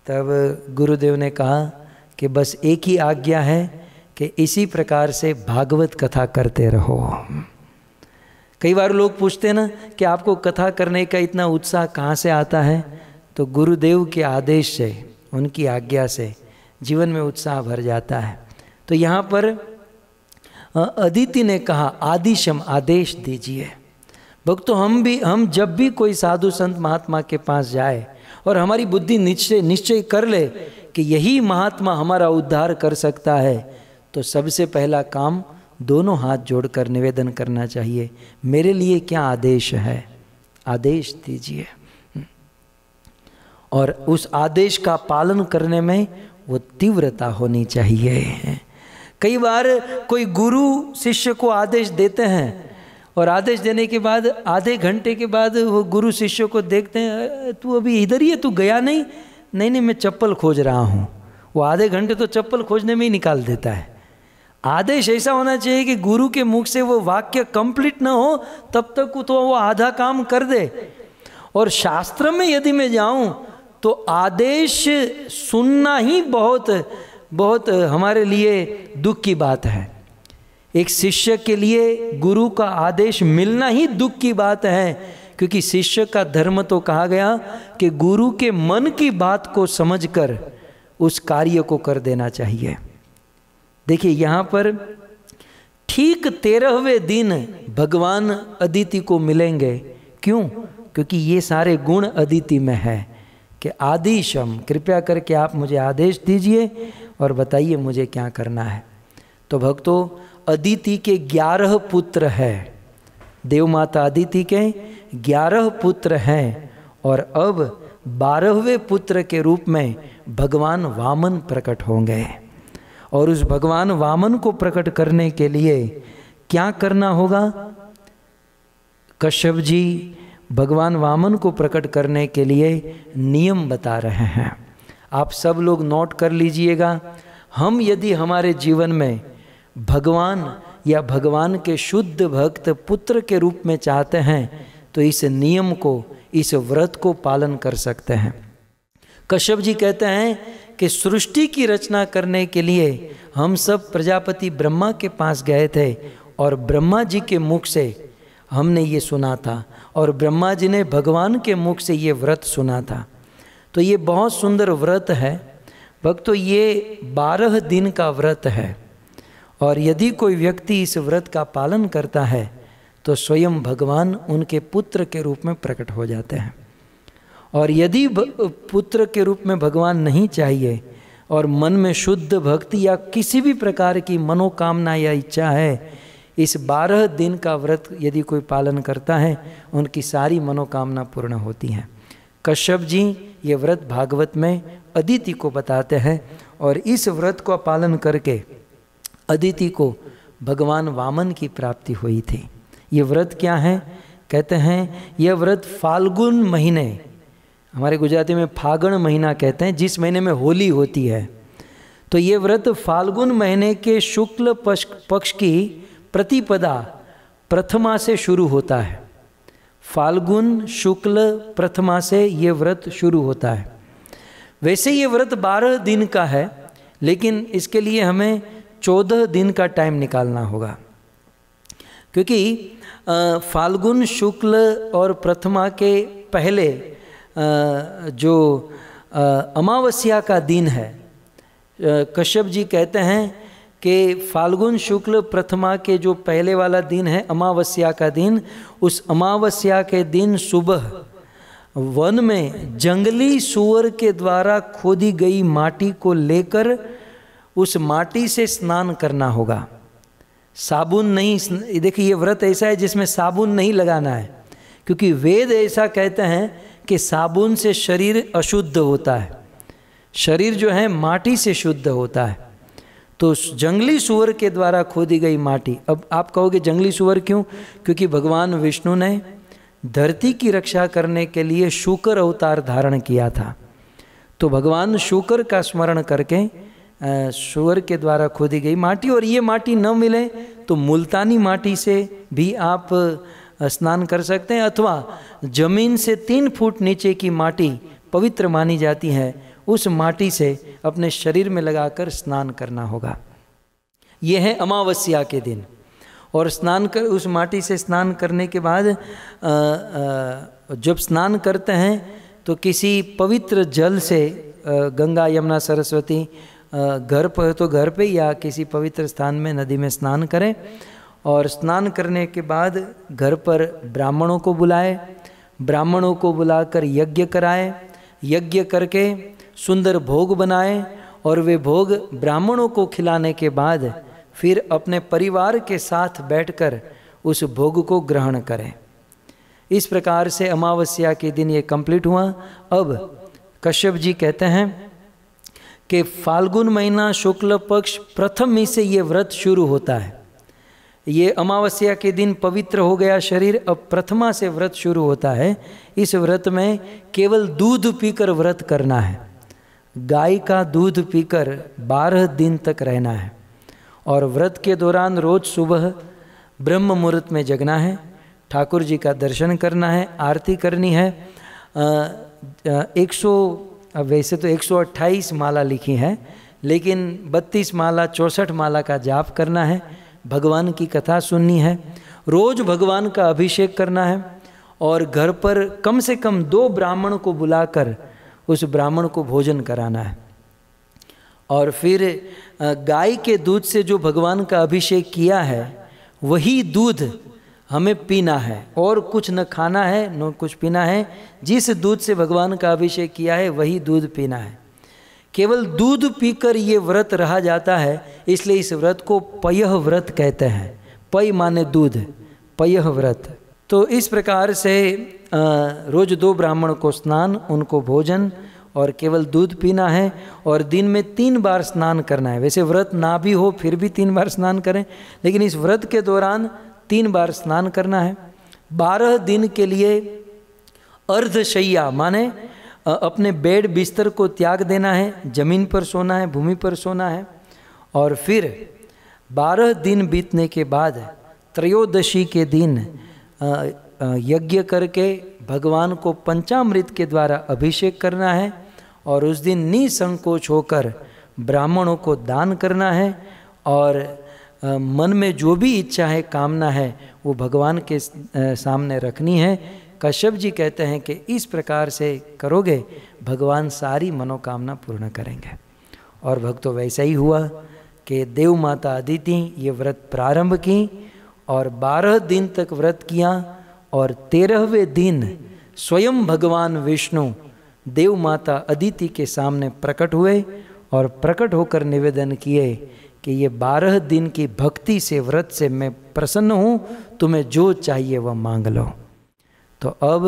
तब गुरुदेव ने कहा कि बस एक ही आज्ञा है कि इसी प्रकार से भागवत कथा करते रहो। कई बार लोग पूछते हैं ना कि आपको कथा करने का इतना उत्साह कहाँ से आता है? तो गुरुदेव के आदेश से, उनकी आज्ञा से जीवन में उत्साह भर जाता है। तो यहाँ पर अदिति ने कहा आदिशम, आदेश दीजिए। भक्तों, हम जब भी कोई साधु संत महात्मा के पास जाए और हमारी बुद्धि निश्चय कर ले कि यही महात्मा हमारा उद्धार कर सकता है, तो सबसे पहला काम दोनों हाथ जोड़कर निवेदन करना चाहिए, मेरे लिए क्या आदेश है, आदेश दीजिए। और उस आदेश का पालन करने में वो तीव्रता होनी चाहिए। कई बार कोई गुरु शिष्य को आदेश देते हैं और आदेश देने के बाद आधे घंटे के बाद वो गुरु शिष्य को देखते हैं, तू अभी इधर ही है, तू गया नहीं? नहीं, मैं चप्पल खोज रहा हूँ। वो आधे घंटे तो चप्पल खोजने में ही निकाल देता है। आदेश ऐसा होना चाहिए कि गुरु के मुख से वो वाक्य कंप्लीट ना हो तब तक तो वो आधा काम कर दे। और शास्त्र में यदि मैं जाऊं तो आदेश सुनना ही बहुत हमारे लिए दुख की बात है। एक शिष्य के लिए गुरु का आदेश मिलना ही दुख की बात है, क्योंकि शिष्य का धर्म तो कहा गया कि गुरु के मन की बात को समझकर उस कार्य को कर देना चाहिए। देखिए यहाँ पर ठीक 13वें दिन भगवान अदिति को मिलेंगे। क्यों? क्योंकि ये सारे गुण अदिति में है कि आदिशम, कृपया करके आप मुझे आदेश दीजिए और बताइए मुझे क्या करना है। तो भक्तों, अदिति के 11 पुत्र हैं, देव माता अदिति के 11 पुत्र हैं और अब 12वें पुत्र के रूप में भगवान वामन प्रकट होंगे। और उस भगवान वामन को प्रकट करने के लिए क्या करना होगा? कश्यप जी भगवान वामन को प्रकट करने के लिए नियम बता रहे हैं। आप सब लोग नोट कर लीजिएगा। हम यदि हमारे जीवन में भगवान या भगवान के शुद्ध भक्त पुत्र के रूप में चाहते हैं तो इस नियम को, इस व्रत को पालन कर सकते हैं। कश्यप जी कहते हैं कि सृष्टि की रचना करने के लिए हम सब प्रजापति ब्रह्मा के पास गए थे और ब्रह्मा जी के मुख से हमने ये सुना था और ब्रह्मा जी ने भगवान के मुख से ये व्रत सुना था। तो ये बहुत सुंदर व्रत है भक्तों, ये 12 दिन का व्रत है और यदि कोई व्यक्ति इस व्रत का पालन करता है तो स्वयं भगवान उनके पुत्र के रूप में प्रकट हो जाते हैं। और यदि पुत्र के रूप में भगवान नहीं चाहिए और मन में शुद्ध भक्ति या किसी भी प्रकार की मनोकामना या इच्छा है, इस 12 दिन का व्रत यदि कोई पालन करता है उनकी सारी मनोकामना पूर्ण होती हैं। कश्यप जी ये व्रत भागवत में अदिति को बताते हैं और इस व्रत को पालन करके अदिति को भगवान वामन की प्राप्ति हुई थी। ये व्रत क्या है? कहते हैं यह व्रत फाल्गुन महीने, हमारे गुजराती में फागण महीना कहते हैं, जिस महीने में होली होती है। तो ये व्रत फाल्गुन महीने के शुक्ल पक्ष की प्रतिपदा प्रथमा से शुरू होता है। फाल्गुन शुक्ल प्रथमा से ये व्रत शुरू होता है। वैसे ये व्रत 12 दिन का है, लेकिन इसके लिए हमें 14 दिन का टाइम निकालना होगा, क्योंकि फाल्गुन शुक्ल और प्रथमा के पहले जो अमावस्या का दिन है, कश्यप जी कहते हैं कि फाल्गुन शुक्ल प्रथमा के जो पहले वाला दिन है अमावस्या का दिन, उस अमावस्या के दिन सुबह वन में जंगली सूअर के द्वारा खोदी गई माटी को लेकर उस माटी से स्नान करना होगा। साबुन नहीं, देखिए ये व्रत ऐसा है जिसमें साबुन नहीं लगाना है, क्योंकि वेद ऐसा कहते हैं कि साबुन से शरीर अशुद्ध होता है, शरीर जो है माटी से शुद्ध होता है। तो जंगली सूअर के द्वारा खोदी गई माटी, अब आप कहोगे जंगली सूअर क्यों? क्योंकि भगवान विष्णु ने धरती की रक्षा करने के लिए शूकर अवतार धारण किया था। तो भगवान शूकर का स्मरण करके सूअर के द्वारा खोदी गई माटी, और ये माटी न मिले तो मुल्तानी माटी से भी आप स्नान कर सकते हैं, अथवा जमीन से 3 फुट नीचे की माटी पवित्र मानी जाती है, उस माटी से अपने शरीर में लगाकर स्नान करना होगा। यह है अमावस्या के दिन। और स्नान कर उस माटी से स्नान करने के बाद जब स्नान करते हैं तो किसी पवित्र जल से, गंगा यमुना सरस्वती, घर पर तो घर पे या किसी पवित्र स्थान में नदी में स्नान करें, और स्नान करने के बाद घर पर ब्राह्मणों को बुलाए, ब्राह्मणों को बुलाकर यज्ञ कराए, यज्ञ करके सुंदर भोग बनाए, और वे भोग ब्राह्मणों को खिलाने के बाद फिर अपने परिवार के साथ बैठकर उस भोग को ग्रहण करें। इस प्रकार से अमावस्या के दिन ये कंप्लीट हुआ। अब कश्यप जी कहते हैं कि फाल्गुन महीना शुक्ल पक्ष प्रथमी से ये व्रत शुरू होता है। ये अमावस्या के दिन पवित्र हो गया शरीर, अब प्रथमा से व्रत शुरू होता है। इस व्रत में केवल दूध पीकर व्रत करना है, गाय का दूध पीकर 12 दिन तक रहना है, और व्रत के दौरान रोज सुबह ब्रह्म मुहूर्त में जगना है, ठाकुर जी का दर्शन करना है, आरती करनी है। वैसे तो 128 माला लिखी है, लेकिन 32 माला 64 माला का जाप करना है, भगवान की कथा सुननी है, रोज भगवान का अभिषेक करना है, और घर पर कम से कम 2 ब्राह्मण को बुलाकर उस ब्राह्मण को भोजन कराना है। और फिर गाय के दूध से जो भगवान का अभिषेक किया है वही दूध हमें पीना है, और कुछ न खाना है न कुछ पीना है। जिस दूध से भगवान का अभिषेक किया है वही दूध पीना है। केवल दूध पीकर ये व्रत रहा जाता है, इसलिए इस व्रत को पयः व्रत कहते हैं। पय माने दूध, पयः व्रत। तो इस प्रकार से रोज 2 ब्राह्मण को स्नान, उनको भोजन, और केवल दूध पीना है, और दिन में 3 बार स्नान करना है। वैसे व्रत ना भी हो फिर भी 3 बार स्नान करें, लेकिन इस व्रत के दौरान 3 बार स्नान करना है। 12 दिन के लिए अर्धशय्या माने अपने बेड बिस्तर को त्याग देना है, जमीन पर सोना है, भूमि पर सोना है। और फिर 12 दिन बीतने के बाद त्रयोदशी के दिन यज्ञ करके भगवान को पंचामृत के द्वारा अभिषेक करना है, और उस दिन निसंकोच होकर ब्राह्मणों को दान करना है और मन में जो भी इच्छा है, कामना है, वो भगवान के सामने रखनी है। कश्यप जी कहते हैं कि इस प्रकार से करोगे भगवान सारी मनोकामना पूर्ण करेंगे। और भक्तों वैसा ही हुआ कि देव माता अदिति ये व्रत प्रारंभ की और 12 दिन तक व्रत किया और 13वें दिन स्वयं भगवान विष्णु देव माता अदिति के सामने प्रकट हुए और प्रकट होकर निवेदन किए कि ये 12 दिन की भक्ति से, व्रत से मैं प्रसन्न हूँ, तुम्हें जो चाहिए वह मांग लो। तो अब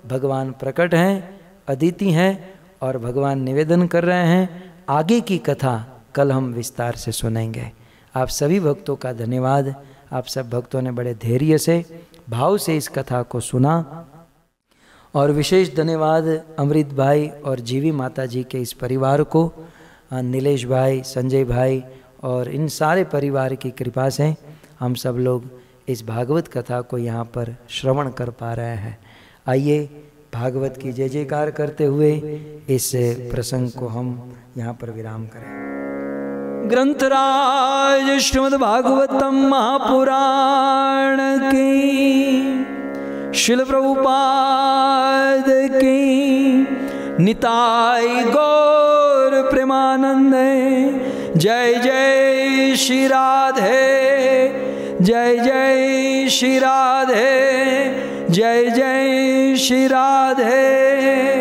भगवान प्रकट हैं, अदिति हैं और भगवान निवेदन कर रहे हैं। आगे की कथा कल हम विस्तार से सुनेंगे। आप सभी भक्तों का धन्यवाद। आप सब भक्तों ने बड़े धैर्य से, भाव से इस कथा को सुना। और विशेष धन्यवाद अमृत भाई और जीवी माता जी के इस परिवार को, नीलेश भाई, संजय भाई और इन सारे परिवार की कृपा से हम सब लोग इस भागवत कथा को यहाँ पर श्रवण कर पा रहे हैं। आइए भागवत की जय जयकार करते हुए इस प्रसंग को हम यहाँ पर विराम करें। ग्रंथराज श्रीमद् भागवतम महापुराण की, शिल प्रभुपाद की, निताई गौर प्रेमानंद। जय जय श्री राधे, जय जय श्री राधे, जय जय श्री राधे।